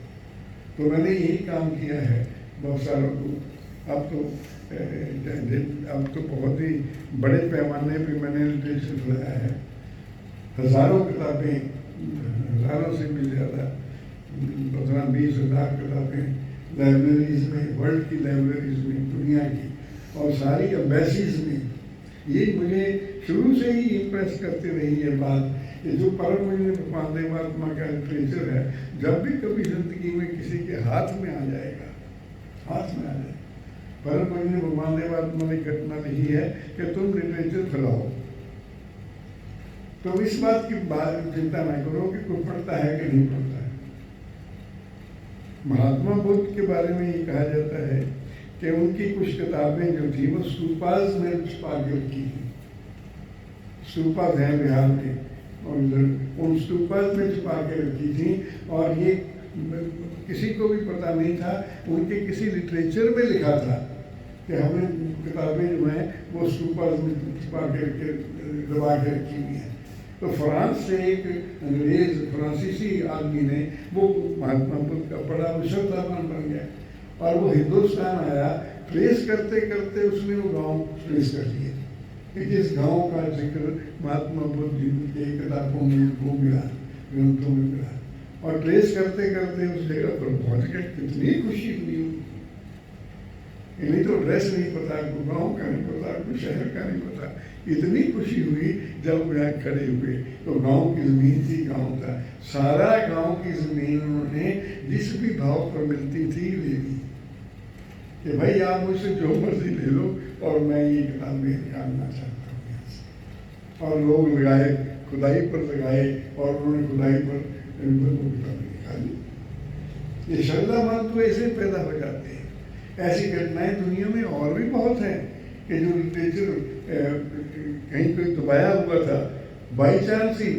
S1: तो मैंने यही काम किया है बहुत सारों को। अब तो बहुत ही बड़े पैमाने पे मैंने लिटरेचर बनाया है। हज़ारों किताबें, हज़ारों से भी ज़्यादा, 15-20 हज़ार किताबें लाइब्रेरीज में, वर्ल्ड की लाइब्रेरीज में, दुनिया की, और सारी एम्बेसीज में। ये मुझे शुरू से ही इम्प्रेस करती रही है बात, ये जो परम पूज्य भगवान देवात्मा का लिटरेचर है, जब भी कभी जिंदगी में किसी के हाथ में आ जाएगा, हाथ में आ जाए। परम पूज्य भगवान देवात्मा ने घटना लिखी है कि तुम लिटरेचर फैलाओ, तो इस बात की चिंता ना करो कि कोई पढ़ता है कि नहीं पढ़ता है। महात्मा बुद्ध के बारे में ये कहा जाता है कि उनकी कुछ किताबें जो थी वो स्तूपास में छुपा के रखी थी। स्तूपास हैं बिहार में, और उन स्तूपास में छुपा के रखी थी, और ये किसी को भी पता नहीं था। उनके किसी लिटरेचर में लिखा था कि हमने किताबें जो हैं वो स्तूपास में छुपा के दबा के रखी हुई हैं। तो फ्रांस से एक अंग्रेज फ्रांसीसी आदमी ने वो महात्मा बुद्ध का बड़ा विश्वतापन बन गया, और वो हिंदुस्तान आया, ट्रेस करते करते उसने वो गांव ट्रेस कर लिए कि जिस गांव का जिक्र महात्मा बुद्ध जी के किताबों में वो मिला, ग्रंथों में मिला, और ट्रेस करते करते उस जगह पर पहुंच गए। कितनी खुशी हुई। इन्हें तो ड्रेस नहीं पता, कोई गाँव का नहीं पता, कोई शहर का नहीं पता। इतनी खुशी हुई जब यहाँ खड़े हुए तो गांव की ज़मीन थी, गांव था, सारा गांव की ज़मीन उन्होंने जिस भी भाव पर मिलती थी ले ली कि भाई आप मुझसे जो मर्जी ले लो, और मैं ये किताबें निकालना चाहता हूँ यहाँ से। और लोग लगाए, खुदाई पर लगाए, और उन्होंने खुदाई पर वो किताबें निकाली। ये श्रद्धावान तो ऐसे पैदा हो जाते हैं। ऐसी घटनाएं दुनिया में और भी बहुत हैं कि जो लिटरेचर कहीं कोई दबाया हुआ था, बाई चांस ही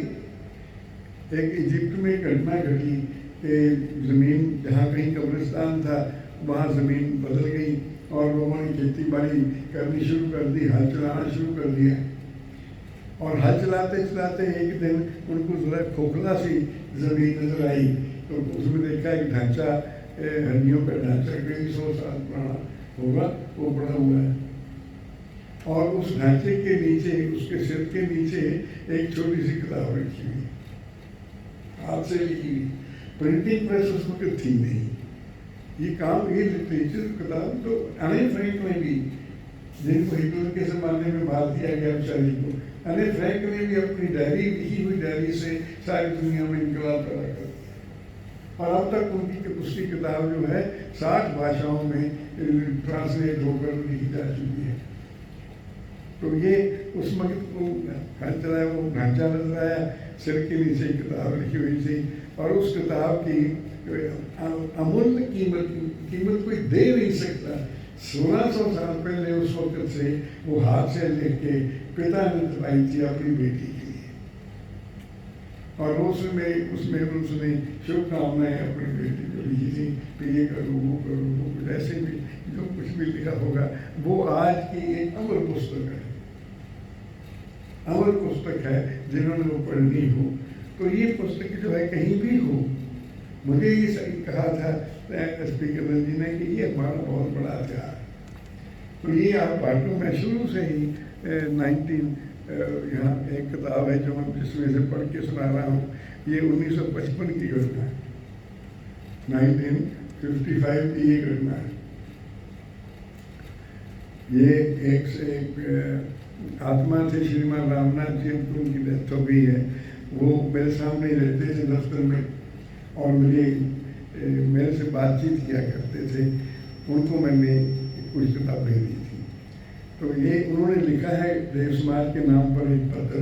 S1: एक इजिप्ट में घटना घटी कि ज़मीन जहाँ कहीं कब्रिस्तान था वहाँ ज़मीन बदल गई, और लोगों ने खेती बाड़ी करनी शुरू कर दी, हल चलाना शुरू कर दिया। और हल चलाते चलाते एक दिन उनको ज़रा खोखला सी ज़मीन नजर आई, तो उसमें देखा कि ढांचा, हड्डियों का ढांचा कई 100 साल पुराना होगा, वो पड़ा हुआ है। और उस ढांचे के नीचे, उसके सिर के नीचे एक छोटी सी किताब रखी हुई, हाथ से लिखी हुई। प्रिंटिंग प्रेस उस वक्त थी नहीं। ये काम, ये लिटरेचर किताब तो अने फ्रैंक ने भी, जिनको हिटलर के ज़माने में मार दिया गया बेचारी को, अने फ्रैंक ने भी अपनी डायरी, लिखी हुई डायरी से सारी दुनिया में इनकलाब पैदा कर दिया। और अब तक उनकी उसकी किताब जो है 60 भाषाओं में ट्रांसलेट होकर लिखी जा चुकी है। तो ये उस वक्त को हल चलाया, वो ढांचा नजर आया, सिर के नीचे किताब लिखी हुई थी, और उस किताब की अमूल्य कीमत कोई दे नहीं सकता। 1600 साल पहले उस वक्त से वो हाथ से लेके पिता ने दबाई थी अपनी बेटी के लिए, और उसमें उसने शुभकामनाएं अपनी बेटी को लिखी थी कि ये करो, वो करो, वो कुछ ऐसे भी जो कुछ भी लिखा होगा, वो आज की एक अमर पुस्तक है, अमर पुस्तक है। जिन्होंने वो पढ़नी हो तो ये पुस्तक जो है कहीं भी हो। मुझे ये कहा था SP कल्ला जी ने कि ये हमारा बहुत बड़ा हथियार है। तो ये आप बाटों में शुरू से ही 19 यहाँ एक किताब है जो मैं जिसमें से पढ़ के सुना रहा हूँ, ये 1955 की घटना है, 1955 की ये घटना है। ये एक से एक आत्मा थे श्रीमान रामनाथ जी, उनकी डेथ हो गई है। वो मेरे सामने रहते थे दफ्तर में, और मेरे से बातचीत किया करते थे। उनको मैंने कुछ किताबें दी थी। तो ये उन्होंने लिखा है देव समाज के नाम पर एक पत्र,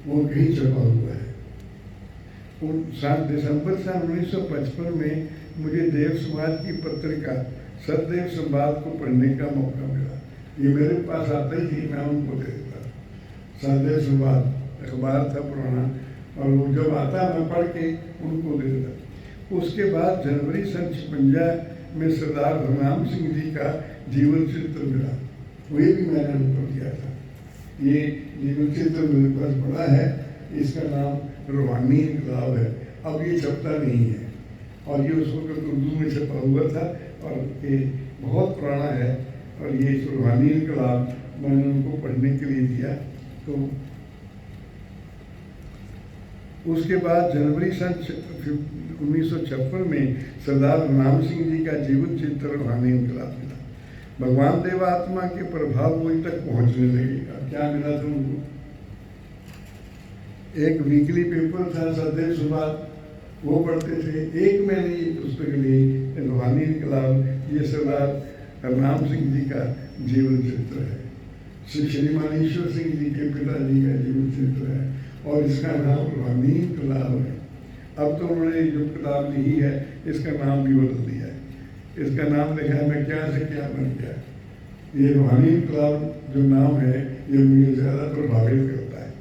S1: वो कहीं छपा हुआ है। 7 दिसंबर सन 1955 में मुझे देव समाज की पत्रिका सदैव संवाद को पढ़ने का मौका मिला। ये मेरे पास आता ही थी, मैं उनको दे देता। सदैव संवाद अखबार था पुराना, और वो जब आता मैं पढ़ के उनको दे देता। उसके बाद जनवरी सन 56 में सरदार हरनाम सिंह जी का जीवन चित्र मिला, वही भी मैंने उनको दिया था। ये जीवन चित्र मेरे पास पड़ा है, इसका नाम रूहानी इनकलाब है। अब ये छपता नहीं है, और ये उस वक्त उर्दू में छपा हुआ था, और ये बहुत पुराना है। और ये रूहानी इनकलाब मैंने उनको पढ़ने के लिए दिया। तो उसके बाद जनवरी सन 1956 में सरदार हरनाम सिंह जी का जीवन चित्र रूहानी इनकलाब मिला। भगवान देवात्मा के प्रभाव मुझ तक पहुंचने लगेगा। क्या मिला था उनको? एक वीकली पेपर था सदैव संवाद, वो पढ़ते थे। एक मैंने ये पुस्तक ली रूहानी इनकलाब, ये सरदार हरनाम सिंह जी का जीवन चित्र है। श्रीमान ईश्वर सिंह जी के पिताजी का जीवन चित्र है, और इसका नाम रूहानी इनकलाब है। अब तो उन्होंने जो किताब लिखी है इसका नाम भी बदल दिया है। इसका नाम लिखा है मैं क्या से क्या बन गया। ये रूहानी इनकलाब जो नाम है ये मुझे ज़्यादा प्रभावित करता है।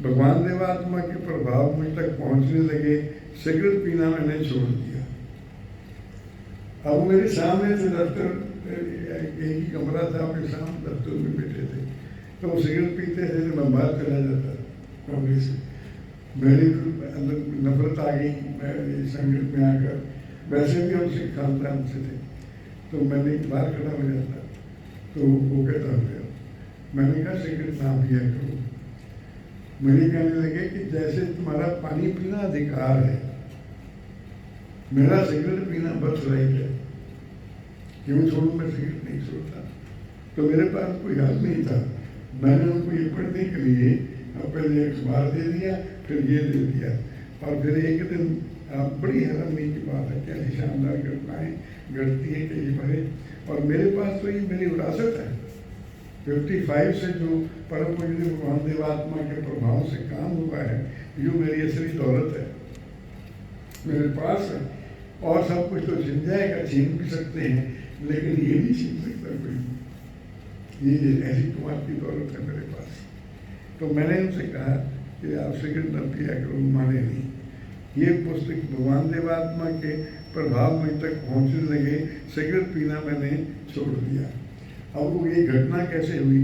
S1: भगवान देवात्मा के प्रभाव मुझ तक पहुंचने लगे। सिगरेट पीना मैंने छोड़ दिया। अब मेरे सामने से दफ्तर, एक ही कमरा था, अपने सामने दफ्तर में बैठे थे, तो वो सिगरेट पीते थे, तो मैं बाहर चला जाता कमरे से। मेरे अंदर नफरत आ गई, मैं संगत में आकर, वैसे भी हमसे खानदान से थे, तो मैंने बाहर खड़ा हो जाता। तो वो कहता हो, मैंने कहा सिगरेट ना पिया करो। मुझे कहने लगे कि जैसे तुम्हारा पानी पीना अधिकार है, मेरा सिगरेट पीना बर्थ राइट है, क्यों छोड़ूं? मैं सिगरेट नहीं छोड़ता। तो मेरे पास कोई हल नहीं था। मैंने उनको ये पढ़ने के लिए पहले अखबार दे दिया, फिर ये दे दिया, और फिर एक दिन बड़ी हैरानी की बात है, कैसी शानदार घटनाएं घटती है कई बार। और मेरे पास तो ये मेरी विरासत है। 55 से जो परम पूज्य भगवान देवात्मा के प्रभाव से काम हुआ है, जो मेरी असली दौलत है, मेरे पास है। और सब कुछ तो छिन जाएगा, छीन भी सकते हैं, लेकिन ये नहीं छीन सकता कोई। ये ऐसी कुमार की दौलत है मेरे पास। तो मैंने उनसे कहा कि आप सिगरेट न पिया करो, माने नहीं। ये पुस्तक भगवान देवात्मा के प्रभाव मुझ तक पहुँचने लगे, सिगरेट पीना मैंने छोड़ दिया। अब वो ये घटना कैसे हुई?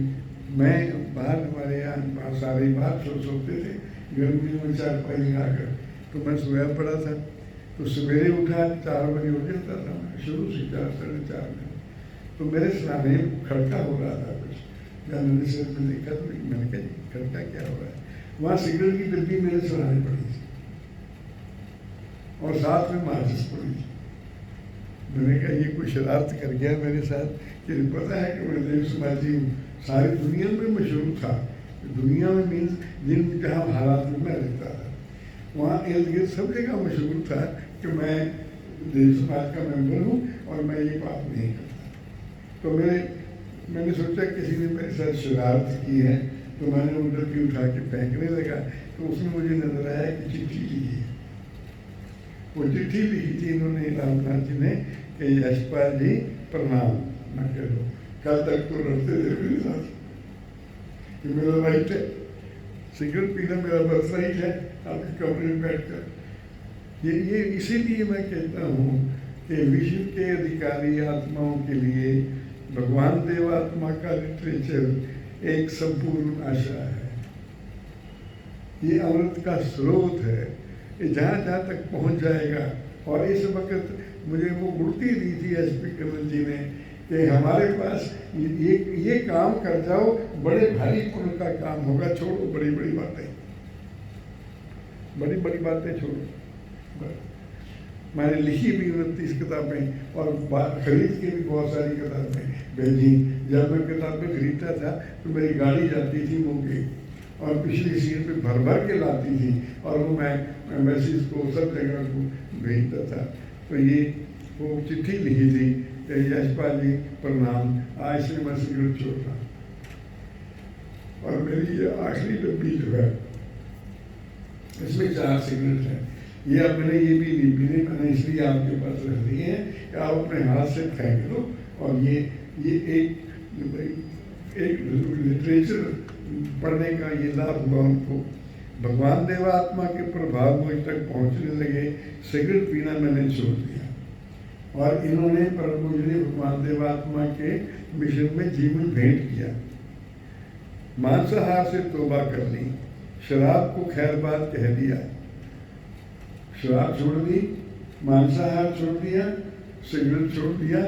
S1: मैं बाहर, हमारे यहाँ सारे बाहर सोते थे गर्मियों में चारपाई लगाकर, तो मैं सोया पड़ा था। तो सवेरे उठा 4 बजे हो जाता था, मैं शुरू से 4 साढ़े 4 में। तो मेरे सामने खड़का हो रहा था कुछ, जब मैंने सिर में देखा तो मैंने कहा खड़का क्या हो रहा है? वहाँ सिगरेट की डिब्बी मेरे सराहने पड़ी थी, और साथ में माचिस पड़ी थी। मैंने कहा ये कोई शरारत कर गया मेरे साथ, कि पता है कि मैं देव समाजी हूँ, सारी दुनिया में मशहूर था। दुनिया में मीन्स जिन जहाँ हालात में मैं रहता था, वहाँ इर्द गिर्द सब जगह मशहूर था कि मैं देव समाज का मेंबर हूँ और मैं ये बात नहीं करता। तो मैंने सोचा किसी ने मेरे साथ शरारत की है, तो मैंने वो डब्बी उठा के फेंकने लगा। तो उसमें मुझे नजर आया कि चिट्ठी लिखी है। वो चिट्ठी लिखी थी इन्होंने, रामनाथ जी ने, कि यशपाल जी प्रणाम, मैं कह लो कल तक तो लड़ते थे मेरे साथ कि मेरा राइट है, सिगरेट पीना मेरा बर्थ राइट है, आपके कमरे में बैठकर। ये इसीलिए मैं कहता हूँ कि विश्व के अधिकारी आत्माओं के लिए भगवान देवात्मा का लिटरेचर एक संपूर्ण आशा है। ये अमृत का स्रोत है, ये जहाँ जहाँ तक पहुँच जाएगा। और इस वक्त मुझे वो गुड़ती दी थी एसपी कमल जी ने कि हमारे पास ये काम कर जाओ, बड़े भारी पुण्य का काम होगा। छोड़ो बड़ी बड़ी बातें, बड़ी बड़ी बातें छोड़ो। मैंने लिखी भी 29 किताबें और खरीद के भी बहुत सारी किताबें भेजी। जब मैं किताबें खरीदता था तो मेरी गाड़ी जाती थी मुंबई और पिछली सीट पे भर भर के लाती थी, और वो मैं एम्बेसीज को सब जगह को भेजता था। तो ये वो चिट्ठी लिखी थी यशपाल जी प्रणाम, आज से मैं सिगरेट छोड़ रहा हूँ और मेरी ये आखिरी डब्बी जो है इसमें 4 सिगरेट है। ये अब मैंने ये भी नहीं पीने, मैंने इसलिए आपके पास रख दी है कि आप अपने हाथ से फेंक दो। और ये एक लिटरेचर पढ़ने का ये लाभ हुआ उनको। भगवान देवात्मा के प्रभाव मुझ तक पहुंचने लगे, सिगरेट पीना मैंने छोड़ दिया और इन्होंने परम पूजनीय भगवान देवात्मा के मिशन में जीवन भेंट किया। मांसाहार से तौबा कर ली, शराब को खैर बात कह दिया, शराब छोड़ दी, मांसाहार छोड़ दिया, सिगरेट छोड़ दिया।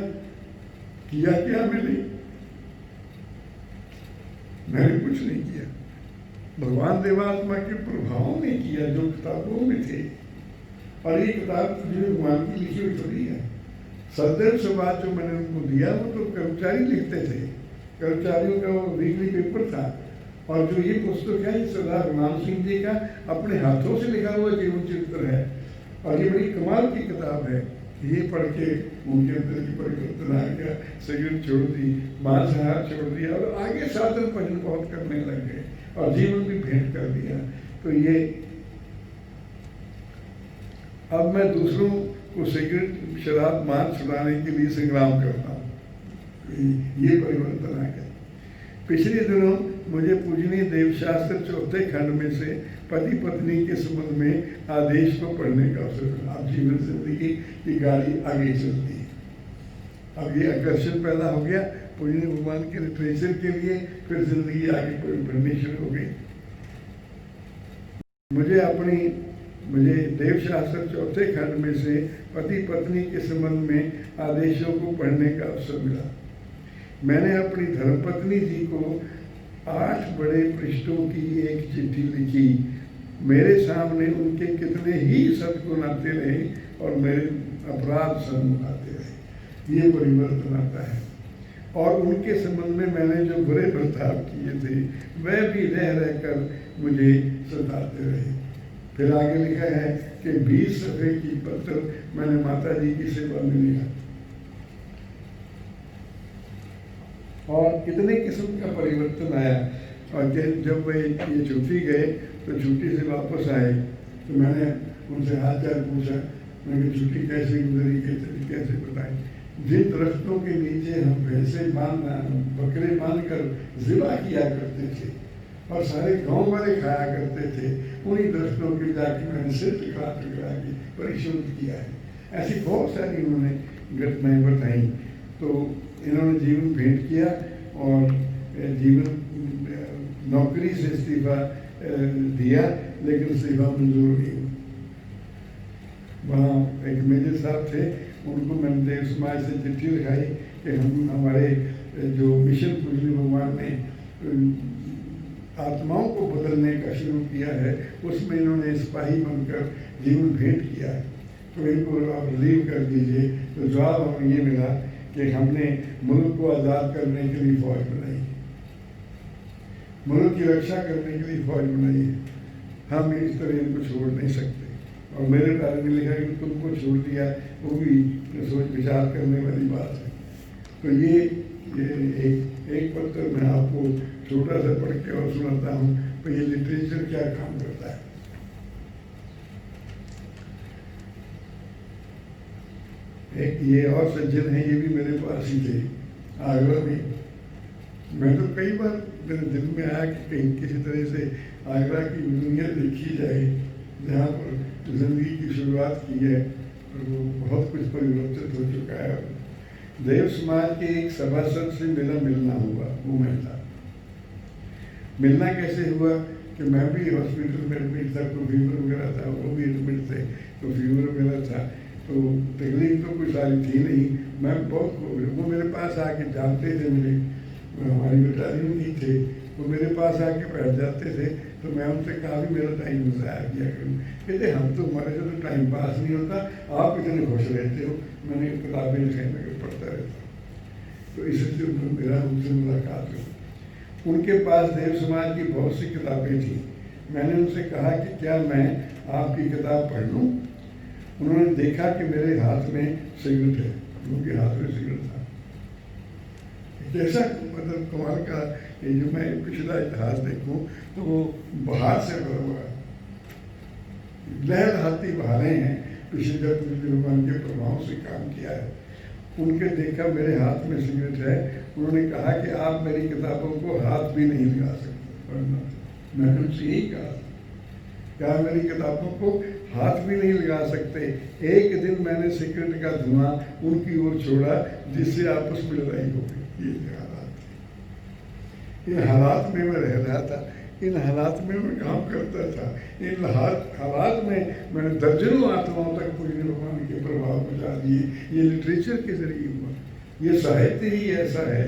S1: किया क्या मैंने कुछ नहीं किया, भगवान देवात्मा के प्रभाव ने किया जो किताबों में थे। और ये किताब जो भगवान की लिखी हुई थोड़ी है। सदैव समाज जो मैंने उनको दिया वो तो कर्मचारी लिखते थे, कर्मचारियों का वो वीकली पेपर था। और जो ये पुस्तक है ये सरदार रघुनाथ सिंह जी का अपने हाथों से लिखा हुआ जीवन चरित्र है और ये बड़ी कमाल की किताब है। ये पढ़ के उनके अंदर की परिवर्तन आ गया, सिगरेट छोड़ दी, मांसाहार छोड़ दिया और आगे साधन भजन बहुत करने लग गए और जीवन भी भेंट कर दिया। तो ये अब मैं दूसरों को सिगरेट शराब मांस छुड़ाने के लिए संग्राम करता हूँ, ये परिवर्तन आ गया। पिछले दिनों मुझे पूजनीय देवशास्त्र चौथे खंड में से पति पत्नी के संबंध में आदेश को पढ़ने का अवसर मिला। अब जीवन जिंदगी की गाड़ी आगे चलती है। अब ये आकर्षण पैदा हो गया पूजनीय भगवान के लिटरेचर के लिए, फिर जिंदगी आगे बढ़नी शुरू हो गई। मुझे देवशास्त्र चौथे खंड में से पति पत्नी के संबंध में आदेशों को पढ़ने का अवसर मिला। मैंने अपनी धर्मपत्नी जी को 8 बड़े पृष्ठों की एक चिट्ठी लिखी। मेरे सामने उनके कितने ही सदगुण आते रहे और मेरे अपराध समूह आते रहे। ये परिवर्तन आता है। और उनके संबंध में मैंने जो बुरे बर्ताव किए थे वह भी रह कर मुझे सताते रहे। फिर आगे लिखा है कि 20 सफ़े की पत्र मैंने माता जी की सेवा में लिया और कितने किस्म का परिवर्तन आया। और जब वे ये छुट्टी गए तो छुट्टी से वापस आए तो मैंने उनसे हाल चाल पूछा। मैंने छुट्टी कैसे गुजरी, कैसे बताई। जिन दरख्तों के नीचे हम भैंसे बकरे बांध कर ज़िबा किया करते थे और सारे गांव वाले खाया करते थे, उन्हीं दरख्तों के जाके मैंने सिर टकरा के परिशोधित किया है। ऐसी बहुत सारी उन्होंने घटनाएं बताई। तो इन्होंने जीवन भेंट किया और जीवन नौकरी से इस्तीफा दिया, लेकिन इस्तीफा मंजूर नहीं। वहाँ एक मेजर साहब थे, उनको मैंने देव समाज से चिट्ठी लिखाई कि हमारे जो मिशन पूजनीय भगवान ने आत्माओं को बदलने का शुरू किया है उसमें इन्होंने सिपाही बनकर जीवन भेंट किया है, तो इनको आप रिलीव कर दीजिए। तो जवाब हमें ये मिला कि हमने मुल्क को आज़ाद करने के लिए फौज बनाई, मुल्क की रक्षा करने के लिए फौज बनाई है, हम इस तरह इनको छोड़ नहीं सकते। और मेरे बारे में लिखा कि तुमको छोड़ दिया, वो भी सोच विचार करने वाली बात है। तो ये एक पत्र मैं आपको छोटा सा पढ़ के और सुनाता हूँ, तो ये लिटरेचर क्या काम करता है। एक ये और सज्जन है, ये भी मेरे पास ही थे आगरा में। मैं तो कई बार मेरे दिल में आया कि कहीं किसी तरह से आगरा की दुनिया देखी जाए जहाँ पर जिंदगी की शुरुआत की है और वो बहुत कुछ परिवर्तित हो चुका है। देव समाज के एक सभासद से मेरा मिलना हुआ, वो मैं था। मिलना कैसे हुआ कि मैं भी हॉस्पिटल में एडमिट था, तो फीवर वगैरह था, वो भी एडमिट थे, तो फीवर वगैरह था, तो तकलीफ तो कुछ सारी थी नहीं। मैं बहुत वो मेरे पास आके जानते थे, मुझे हमारी बटालियन ही थे, वो मेरे पास आके बैठ जाते थे। तो मैं उनसे कहा भी मेरा टाइम ज़ाया किया करूँ। कहते हम तो हमारे से तो टाइम पास नहीं होता, आप इतने खुश रहते हो। मैंने किताबें लिखाई में पढ़ता रहता हूँ। तो इसलिए मेरा उनसे मुलाकात हुई। उनके पास देव समाज की बहुत सी किताबें थी। मैंने उनसे कहा कि क्या मैं आपकी किताब पढ़ लूँ। उन्होंने देखा कि मेरे हाथ में सिगरेट है, उनके हाथ में सिगरेट था। कैसा मतलब कमाल का, ये जो मैं पिछला इतिहास देखूं तो वो बाहर से भरा हुआ है, लहरहाती बहारें हैं। पिछले जब भगवान के प्रभाव से काम किया है, उनके देखा मेरे हाथ में सिगरेट है, उन्होंने कहा कि आप मेरी किताबों को हाथ भी नहीं लगा सकते। मैंने उनसे यही कहा, क्या मेरी किताबों को हाथ भी नहीं लगा सकते। एक दिन मैंने सिगरेट का धुआं उनकी ओर छोड़ा जिससे आपस में लड़ाई हो गई। ये हालात थे, इन हालात में मैं रह रहा था, इन हालात में मैं काम करता था, इन हालात में मैंने दर्जनों आत्माओं तक पूज्य भगवान के प्रभाव पहुँचा दिए। ये लिटरेचर के जरिए हुआ, ये साहित्य ही ऐसा है।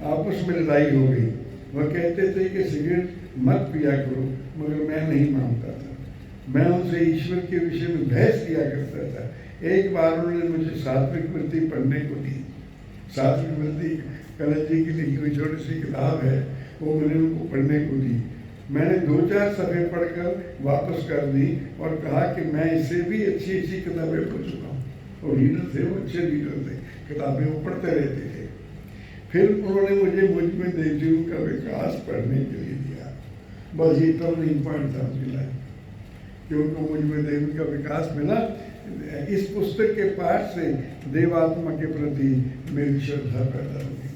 S1: आपस में लड़ाई हो गई, वह कहते थे कि सिगरेट मत पिया करो, मगर मैं नहीं मानता था। मैं उनसे ईश्वर के विषय में बहस किया करता था। एक बार उन्होंने मुझे सात्विक वृत्ति पढ़ने को दी। सात्विक वृत्ति कनक जी की लिखी हुई छोटी सी किताब है, वो मैंने उनको पढ़ने को दी। मैंने 2-4 सफ़े पढ़कर वापस कर दी और कहा कि मैं इससे भी अच्छी अच्छी किताबें पढ़ चुका हूँ। और रीडर थे, वो अच्छे रीडर थे, किताबें वो पढ़ते रहते थे। फिर उन्होंने मुझ में देवजीवन का विकास पढ़ने के लिए दिया। बस ये टर्निंग पॉइंट था उनकी लाइफ कि उनको मुझ में देव का विकास मिला। इस पुस्तक के पाठ से देवात्मा के प्रति मेरी श्रद्धा पैदा होगी।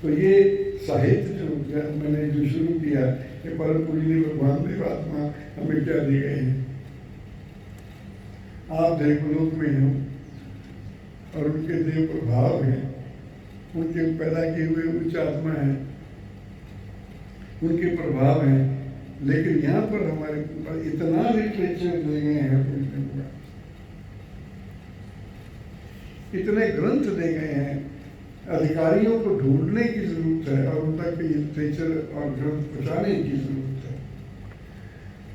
S1: तो ये साहित्य जो मैंने जो शुरू किया कि परम पूज्य भगवान देवात्मा हमें क्या दे गए हैं। आप देवलोक में हो और उनके देव प्रभाव हैं, उनके पैदा किए हुए उच्च आत्मा हैं, उनके प्रभाव हैं। लेकिन यहाँ पर हमारे इतना लिटरेचर दे गए हैं, इतने ग्रंथ दे गए हैं, अधिकारियों को ढूंढने की जरूरत है और उन तक लिटरेचर और ग्रंथ पहुँचाने की जरूरत है।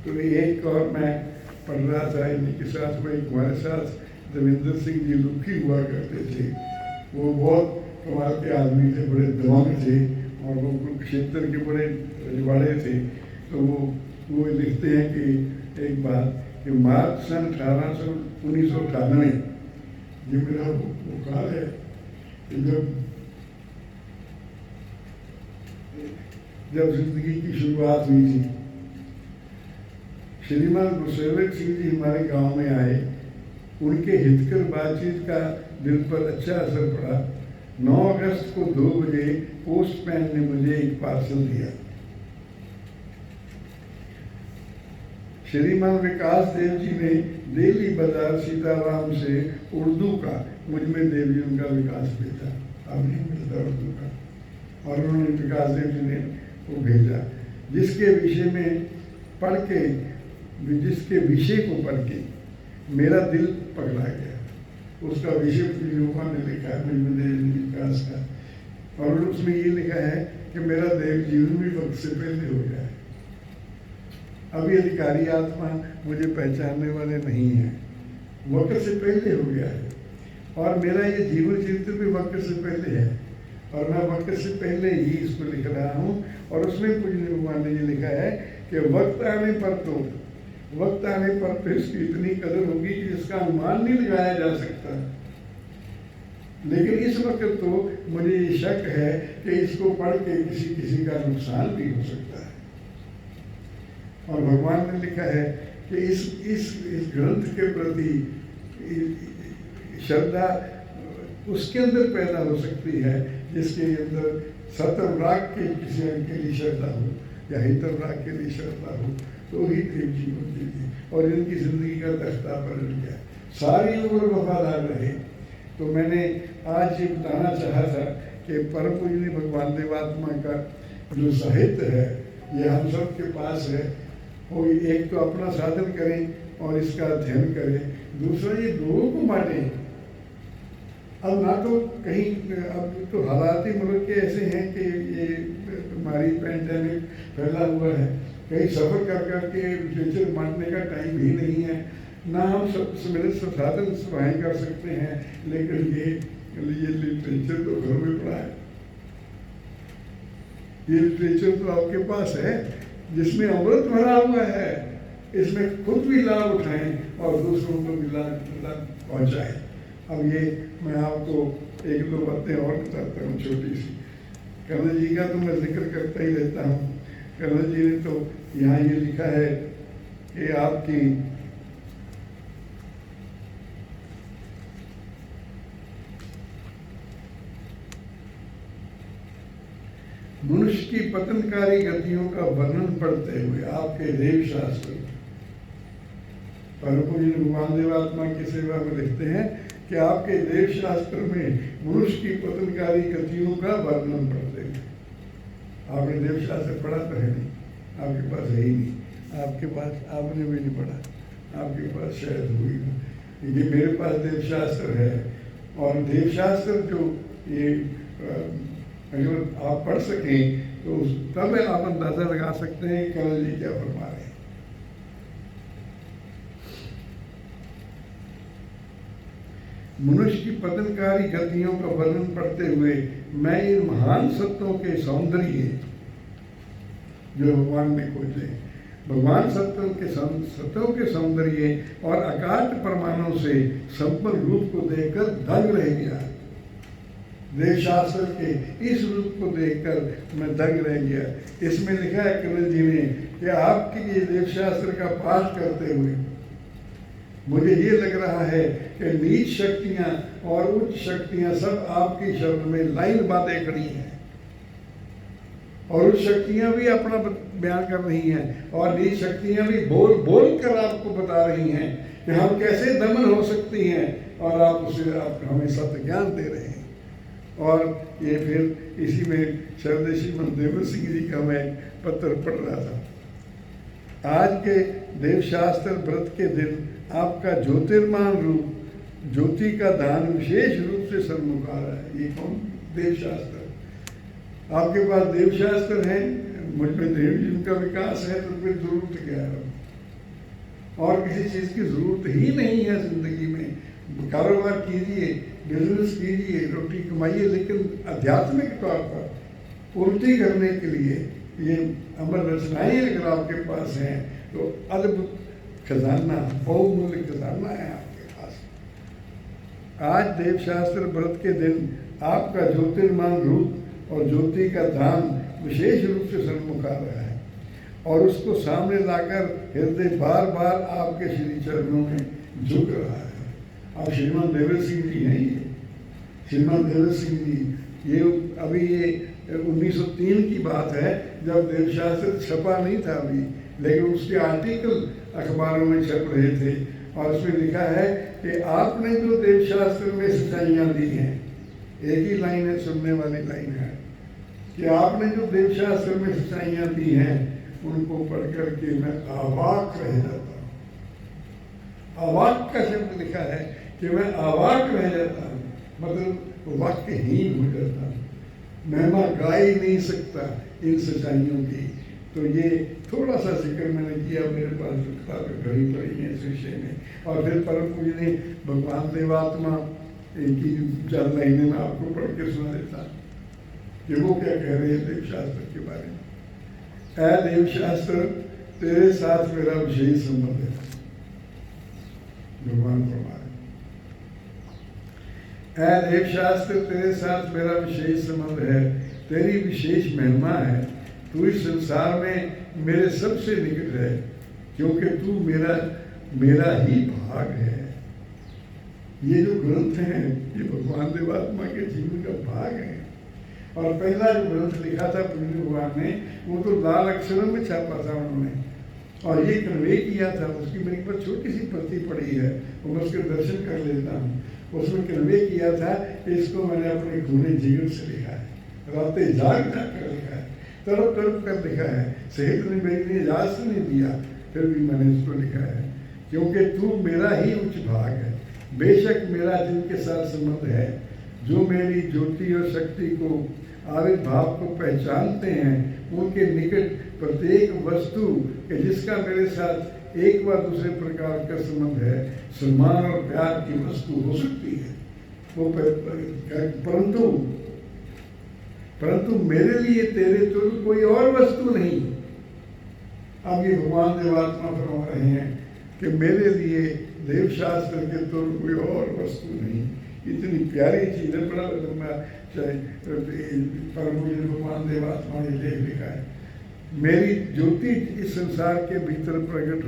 S1: तो एक और मैं पढ़ रहा था इन्हीं के साथ, वो एक हमारे साथ देवेंद्र सिंह जी लुखी हुआ करते थे। वो बहुत कमाल के आदमी थे, बड़े दवांग थे और वो कुरुक्षेत्र के बड़े रजवाड़े थे। तो वो लिखते हैं कि एक बात कि मार्च सन 1998, ये मेरा वो काल है कि जब जिंदगी की शुरुआत हुई थी। श्रीमान गुरुसेवक सिंह जी हमारे गांव में आए, उनके हितकर बातचीत का दिल पर अच्छा असर पड़ा। 9 अगस्त को 2 बजे पोस्टमैन ने मुझे एक पार्सल दिया। श्रीमान विकास देव जी ने दिल्ली बाजार सीताराम से उर्दू का मुझ में देवी उनका विकास भेजा। अब नहीं मिलता उर्दू का, और उन्होंने विकास देव जी ने वो भेजा, जिसके विषय को पढ़ के मेरा दिल पकड़ा गया। उसका विषय भगवान ने लिखा है मुझ में देव विकास का, और उसमें ये लिखा है कि मेरा देव जीवन भी वक्त से पहले हो गया है। अभी अधिकारी आत्मा मुझे पहचानने वाले नहीं है, वक्त से पहले हो गया है। और मेरा ये जीवन चरित्र भी वक्त से पहले है, और मैं वक्त से पहले ही इसको लिख रहा हूँ। और उसमें पूज्य भगवान ने ये लिखा है कि वक्त आने पर इसकी इतनी कदर होगी कि इसका अनुमान नहीं लगाया जा सकता। लेकिन इस वक्त तो मुझे ये शक है कि इसको पढ़ के किसी का नुकसान भी हो सकता है। और भगवान ने लिखा है कि इस ग्रंथ के प्रति श्रद्धा उसके अंदर पैदा हो सकती है जिसके अंदर सतराग के किसी अंग के लिए श्रद्धा हो या हितराग के लिए श्रद्धा हो, तो ही देव जीवन दीजिए। और इनकी जिंदगी का तख्ता पलट गया, सारी उम्र वफादार रहे। तो मैंने आज ये बताना चाहा था कि परम पूजनीय भगवान देवात्मा का जो साहित्य है ये हम सब के पास है। और एक तो अपना साधन करें और इसका अध्ययन करें, दूसरा ये लोगों को बांटें। अब ना तो कहीं, अब तो हालात ही मुल्क के ऐसे हैं कि ये हमारी पैंडेमिक फैला हुआ है, कहीं सफ़र कर के लिटरेचर बांटने का टाइम ही नहीं है, ना हम सब सम्मिलित साधन सभाएँ कर सकते हैं। लेकिन ये लिटरेचर तो घर में पड़ा है, ये लिटरेचर तो आपके पास है जिसमें अमृत भरा हुआ है। इसमें खुद भी लाभ उठाएं और दूसरों को भी लाभ पहुँचाएं। अब ये मैं आपको एक दो बातें और बताता हूँ छोटी सी। कर्नल जी का तो मैं जिक्र करता ही रहता हूँ। कर्नल जी ने तो यहाँ ये लिखा है कि आपकी मनुष्य की पतनकारी गतियों का वर्णन पढ़ते हुए आपके देव शास्त्र परम पूज्य भगवान देवात्मा की सेवा में लिखते हैं कि आपके देव शास्त्र में मनुष्य की पतनकारी गतियों का वर्णन पढ़ते हुए। आपने देव शास्त्र पढ़ा तो है नहीं, आपके पास है ही नहीं, आपके पास आपने भी नहीं पढ़ा, आपके पास शायद हुई ना। ये मेरे पास देव शास्त्र है और देव शास्त्र जो ये अगर आप पढ़ सकें तो तब आप अंदाजा लगा सकते हैं कर्नल जी क्या फरमा रहे हैं। मनुष्य की पतनकारी गतियों का वर्णन पढ़ते हुए मैं इन महान सत्यों के सौंदर्य जो भगवान ने खोजे, भगवान सत्यों के सौंदर्य और अकाट प्रमाणों से संपन्न रूप को देखकर दंग रह गया। देव शास्त्र के इस रूप को देखकर मैं दंग रह गया। इसमें लिखा है कर्नल जी ने कि आपके ये देव शास्त्र का पाठ करते हुए मुझे ये लग रहा है कि नीच शक्तियाँ और उच्च शक्तियाँ सब आपकी शब्द में लाइन बातें खड़ी हैं और उच्च शक्तियाँ भी अपना बयान कर रही हैं और नीच शक्तियाँ भी बोल कर आपको बता रही हैं कि हम कैसे दमन हो सकती हैं और आप हमें सत्य ज्ञान दे रहे हैं। और ये फिर इसी में शरदेशी देवर सिंह जी का मैं पत्र पढ़ रहा था। आज के देवशास्त्र व्रत के दिन आपका ज्योतिर्मान रूप ज्योति का दान विशेष रूप से सन्मुख आ रहा है। ये कौन देवशास्त्र? आपके पास देवशास्त्र है, मुझ में देव जी का विकास है, तो फिर जरूरत क्या है? और किसी चीज़ की जरूरत ही नहीं है जिंदगी में। कारोबार कीजिए, बिजनेस कीजिए, रोटी कमाइए, लेकिन आध्यात्मिक तौर पर उन्नति करने के लिए ये अमर रचनाएं अगर आपके पास हैं तो अद्भुत खजाना, बहुमूल्य खजाना है आपके पास। आज देवशास्त्र व्रत के दिन आपका ज्योतिर्मान रूप और ज्योति का धाम विशेष रूप से सन्मुख आ रहा है और उसको सामने लाकर हृदय बार बार आपके श्री चरणों में झुक रहा है। अब श्रीमान देवर सिंह जी हैं, ये श्रीमान देवर सिंह जी, ये अभी ये 1903 की बात है जब देवशास्त्र छपा नहीं था अभी, लेकिन उसके आर्टिकल अखबारों में छप रहे थे और उसमें लिखा है कि आपने जो देवशास्त्र में सच्चाइयाँ दी हैं, एक ही लाइन है, सुनने वाली लाइन है कि आपने जो देवशास्त्र में सच्चाइयाँ दी हैं उनको पढ़ करके मैं अवाक रह जाता हूँ। अवाक का शब्द लिखा है कि मैं अवाक रह जाता हूँ, मतलब वाक्यहीन हो जाता हूँ, महिमा गा ही नहीं सकता इन सच्चाइयों की। तो ये थोड़ा सा जिक्र मैंने किया, मेरे पास किताबें घड़ी पड़ी हैं इस विषय में। और फिर परम पूज्य ने भगवान देवात्मा इनकी चंद लाइनें में आपको पढ़ के सुना देता कि वो क्या कह रहे हैं देवशास्त्र के बारे में। ऐ देवशास्त्र, तेरे साथ मेरा विशेष संबंध है। भगवान फरमा रहे, ऐ देवशास्त्र, तेरे साथ मेरा विशेष संबंध है, तेरी विशेष महिमा है, तू इस संसार में मेरे सबसे निकट है, क्योंकि तू मेरा ही भाग है। ये जो ग्रंथ हैं ये भगवान देवात्मा के जीवन का भाग है। और पहला जो ग्रंथ लिखा था पूज्य भगवान ने वो तो लाल अक्षरों में छापा था उन्होंने, और ये कन्वे किया था। उसकी मेरे पास छोटी सी प्रति पड़ी है, वो मैं उसके दर्शन कर लेता हूँ। उसमें कन्वे किया था कि इसको मैंने अपने खूने जीवन से लिखा है, रातें जाग कर लिखा है, तड़प तड़प कर लिखा है। सेहत ने मेरी इजाजत नहीं दिया, फिर भी मैंने इसको लिखा है, क्योंकि तू मेरा ही उच्च भाग है। बेशक मेरा जिनके साथ संबंध है, जो मेरी ज्योति और शक्ति को आविर्भाव को पहचानते हैं, उनके निकट प्रत्येक वस्तु के जिसका मेरे साथ एक व दूसरे प्रकार का संबंध है, सम्मान और प्यार की वस्तु हो सकती है वो, परंतु मेरे लिए तेरे तो कोई और वस्तु नहीं। अब ये भगवान देवात्मा फरमा रहे हैं कि मेरे लिए देव शास्त्र के तो कोई और वस्तु नहीं, इतनी प्यारी चीज़ है। बड़ा लंबा परम पूज्य भगवान देवात्मा ने लेख लिखा है, मेरी ज्योति इस संसार के भीतर प्रकट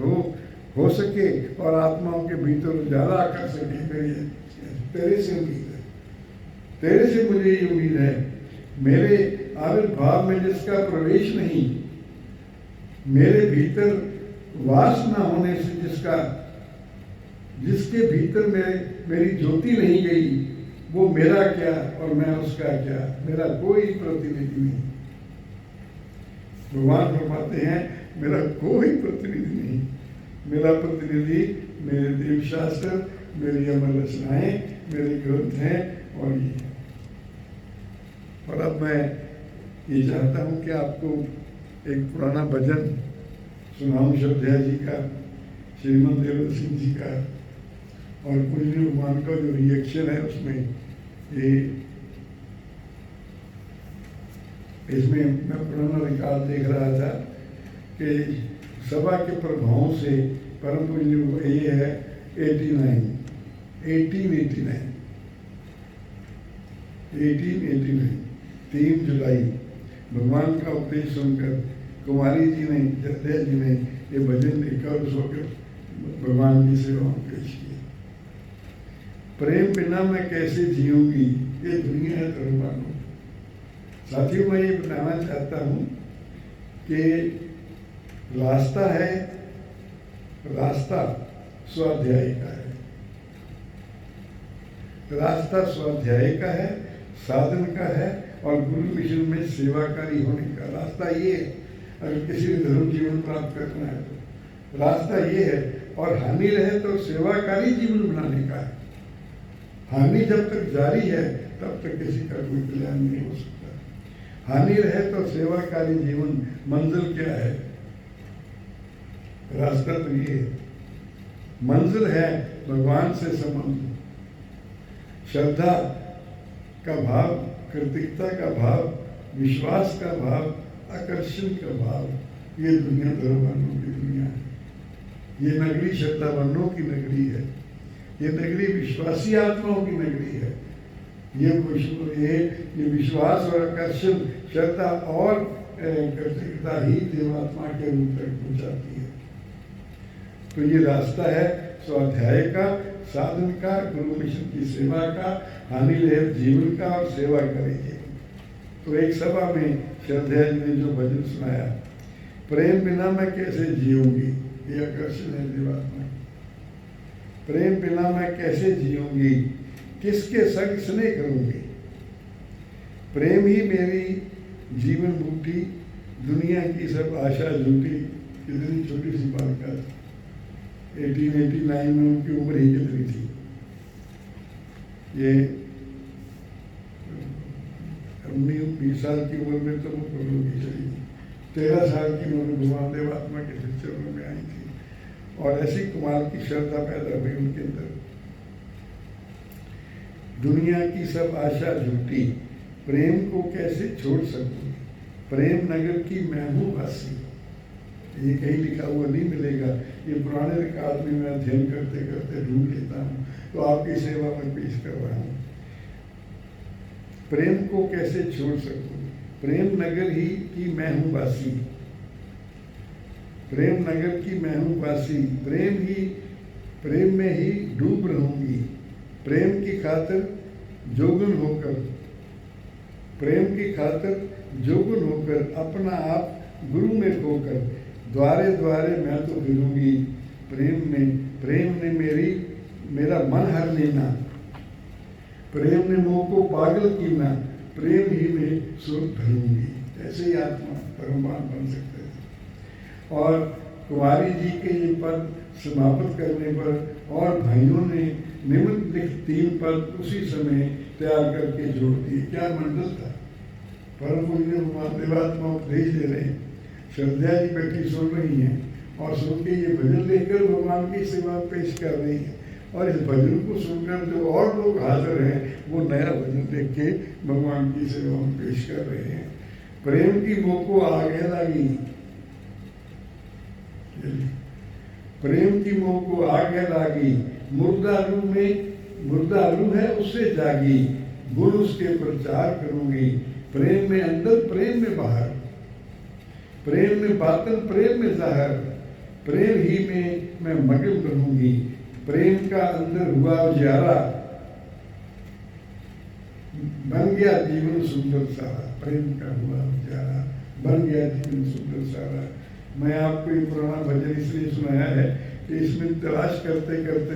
S1: हो सके और आत्माओं के भीतर उजाला कर सके, मेरी तेरे से उम्मीद है, तेरे से मुझे ये उम्मीद है। मेरे आविर्भाव में जिसका प्रवेश नहीं, मेरे भीतर वास न होने से जिसके भीतर मेरी ज्योति नहीं गई, वो मेरा क्या और मैं उसका क्या, मेरा कोई प्रतिनिधि नहीं। भगवान फरमाते हैं मेरा कोई प्रतिनिधि नहीं, मेरा प्रतिनिधि मेरे देव शास्त्र, मेरी अमर रचनाएं, मेरे ग्रंथ हैं और ये। और अब मैं ये चाहता हूँ कि आपको एक पुराना भजन सुनाऊं श्रद्धा जी का, श्रीमंत देव सिंह जी का, और पूज्य भगवान का जो रिएक्शन है उसमें इसमें मैं पुराना रिकॉर्ड देख रहा था कि सभा के प्रभाव से परम पूज्य ये है 1889 3 जुलाई भगवान का उपदेश सुनकर कुमारी जी ने, जद्या जी ने ये भजन लिखकर उसको भगवान की सेवा में पेश किया। प्रेम बिना मैं कैसे जीऊंगी, ये दुनिया है धर्मानो। साथियों, मैं ये बताना चाहता हूँ कि रास्ता स्वाध्याय का है, रास्ता स्वाध्याय का है, साधन का है, और गुरु मिशन में सेवाकारी होने का रास्ता ये है। अगर किसी ने धर्म जीवन प्राप्त करना है तो रास्ता ये है, और हानि रहे तो सेवाकारी जीवन बनाने का है। हानि जब तक जारी है तब तक किसी का कोई कल्याण नहीं हो सकता। हानि रहे तो सेवाकारी जीवन, मंजिल क्या है? रास्ता तो ये है, मंजिल है भगवान से संबंध, श्रद्धा का भाव, कृतिकता का भाव, विश्वास का भाव, आकर्षण का भाव। ये दुनिया धर्मवानों की दुनिया है, ये नगरी श्रद्धावानों की नगरी है, ये नगरी विश्वासी आत्माओं की नगरी है। ये विश्वास और आकर्षण, श्रद्धा और कृतिकता ही देवात्मा के रूप तक पहुंचाती है। तो ये रास्ता है स्वाध्याय का, साधन का, गुरु मिशन की सेवा का, हानि रहित जीवन का और सेवा करेंगे। तो एक सभा में श्रद्धा जी ने जो भजन सुनाया, प्रेम बिना मैं कैसे जीऊंगी, ये आकर्षण है देवात्मा। प्रेम बिना मैं कैसे जीऊंगी, किसके संग स्नेह करूंगी। प्रेम ही मेरी जीवन बूटी, दुनिया की सब आशा झूठी। कितनी छोटी सी बालिका, 1889 में उनकी उम्र ही कितनी थी। ये 19-20 साल की उम्र में तो वो प्रभु की चली, 13 साल की उम्र में भगवान देवात्मा के चरणों में आई थी, और ऐसी कमाल की श्रद्धा पैदा हुई उनके अंदर। दुनिया की सब आशा झूठी, प्रेम को कैसे छोड़ सकूं, प्रेम नगर की मैं हूं वासी। ये कहीं लिखा हुआ नहीं मिलेगा, ये पुराने रिकॉर्ड में मैं अध्ययन करते करते ढूंढ लेता हूँ, तो आपकी सेवा में पेश कर रहा हूँ। प्रेम को कैसे छोड़ सकूं, प्रेम नगर ही की मैं हूं वासी। प्रेम नगर की मैं हूं वासी, प्रेम में ही डूब रहूंगी। प्रेम की खातिर जोगन होकर, प्रेम की खातिर जोगन होकर, अपना आप गुरु में खोकर, द्वारे द्वारे मैं तो फिरूंगी। प्रेम ने मेरा मन हर लेना, प्रेम ने मोह को पागल कीना, प्रेम ही में सुर धरूंगी। ऐसे ही आत्मा परमवान बन सकते थे। और कुमारी जी के ये पद समाप्त करने पर और भाइयों ने निम्नलिखित 3 पद उसी समय तैयार करके जोड़ दिए। क्या मंडल था! परम पूज्य भगवान देवात्मा उपदेश दे रहे हैं, श्रद्धा जी बैठी सुन रही हैं, और सुन के ये भजन लेकर भगवान की सेवा पेश कर रही है। और इस भजन को सुनकर जो और लोग हाजिर हैं, वो नया भजन देख के भगवान की सेवा में पेश कर रहे हैं। प्रेम की मोह को आगे लगी, चलिए। प्रेम की मोह को आग है लागी, मुर्दा रूह है उससे जागी, गुण उसके प्रचार करूंगी। प्रेम में अंदर प्रेम में बाहर, प्रेम में बातन प्रेम में जाहिर, प्रेम ही में मैं मगन रहूंगी। प्रेम का अंदर हुआ उजाला, बन गया जीवन सुंदर सारा। प्रेम का हुआ उजाला, बन गया जीवन सुंदर सारा। मैं आपको ये पुराना भजन इसलिए सुनाया है कि इसमें तलाश करते करते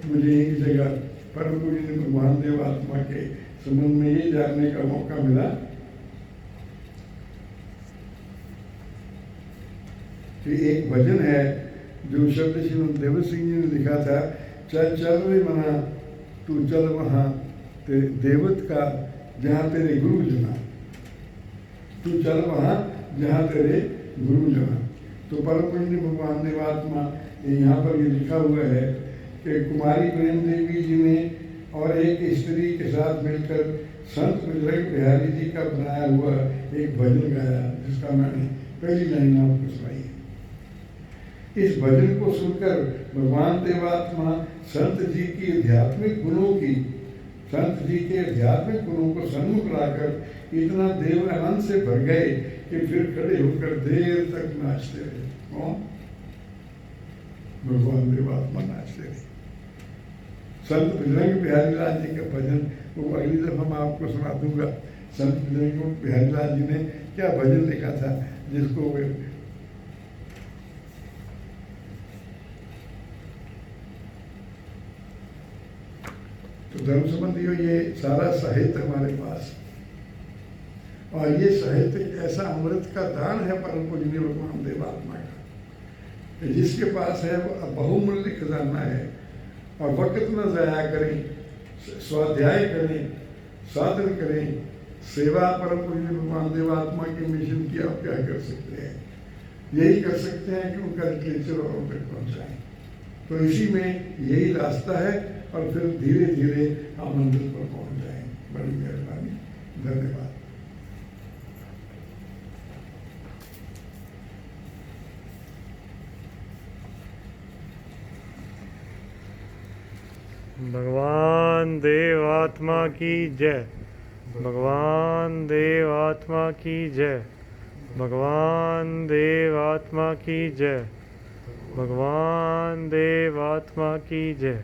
S1: मुझे एक जगह परम पूज्य भगवान देव आत्मा के संबंध में ये जानने का मौका मिला कि एक भजन है जो शब्द श्रीमद देव सिंह जी ने लिखा था। चल चल रे मना तू चल वहाँ देवत का जहाँ तेरे गुरु जना, तू चल वहाँ जहाँ तेरे गुरु जना। तो परम पूज्य भगवान देवात्मा यहाँ पर ये लिखा हुआ है कि कुमारी प्रेम देवी जी ने और एक स्त्री के साथ मिलकर संत बजरंग बिहारी जी का बनाया हुआ एक भजन गाया, जिसका मैंने पहली लाइन आपको सुनाई है। इस भजन को सुनकर भगवान देवात्मा संत जी के आध्यात्मिक गुणों को सन्मुख लाकर इतना देव आनंद से भर गए कि फिर खड़े होकर देर तक नाचते रहे। कौन? भगवान देवात्मा नाचते रहे। संत बजरंग बिहारी लाल जी का भजन वो अगली दफा मैं आपको सुना दूंगा। संत बजरंग बिहारी लाल जी ने क्या भजन लिखा था जिसको वे तो धर्म संबंधियों ये सारा साहित्य हमारे पास, और ये साहित्य ऐसा अमृत का दान है परम पूजनीय भगवान देवात्मा का, जिसके पास है वो बहुमूल्य खजाना है। और वक्त न ज़ाया करें, स्वाध्याय करें, साधन करें, सेवा परम पूजनीय भगवान देवात्मा के मिशन की आप क्या कर सकते हैं? यही कर सकते हैं कि उनका लिटरेचर और तक पहुँचाएं। तो इसी में यही रास्ता है, और फिर धीरे धीरे हम मंजिल पर पहुँच जाएं। बड़ी मेहरबानी, धन्यवाद।
S2: भगवान देव आत्मा की जय, भगवान देव आत्मा की जय, भगवान देव आत्मा की जय, भगवान देव आत्मा की जय।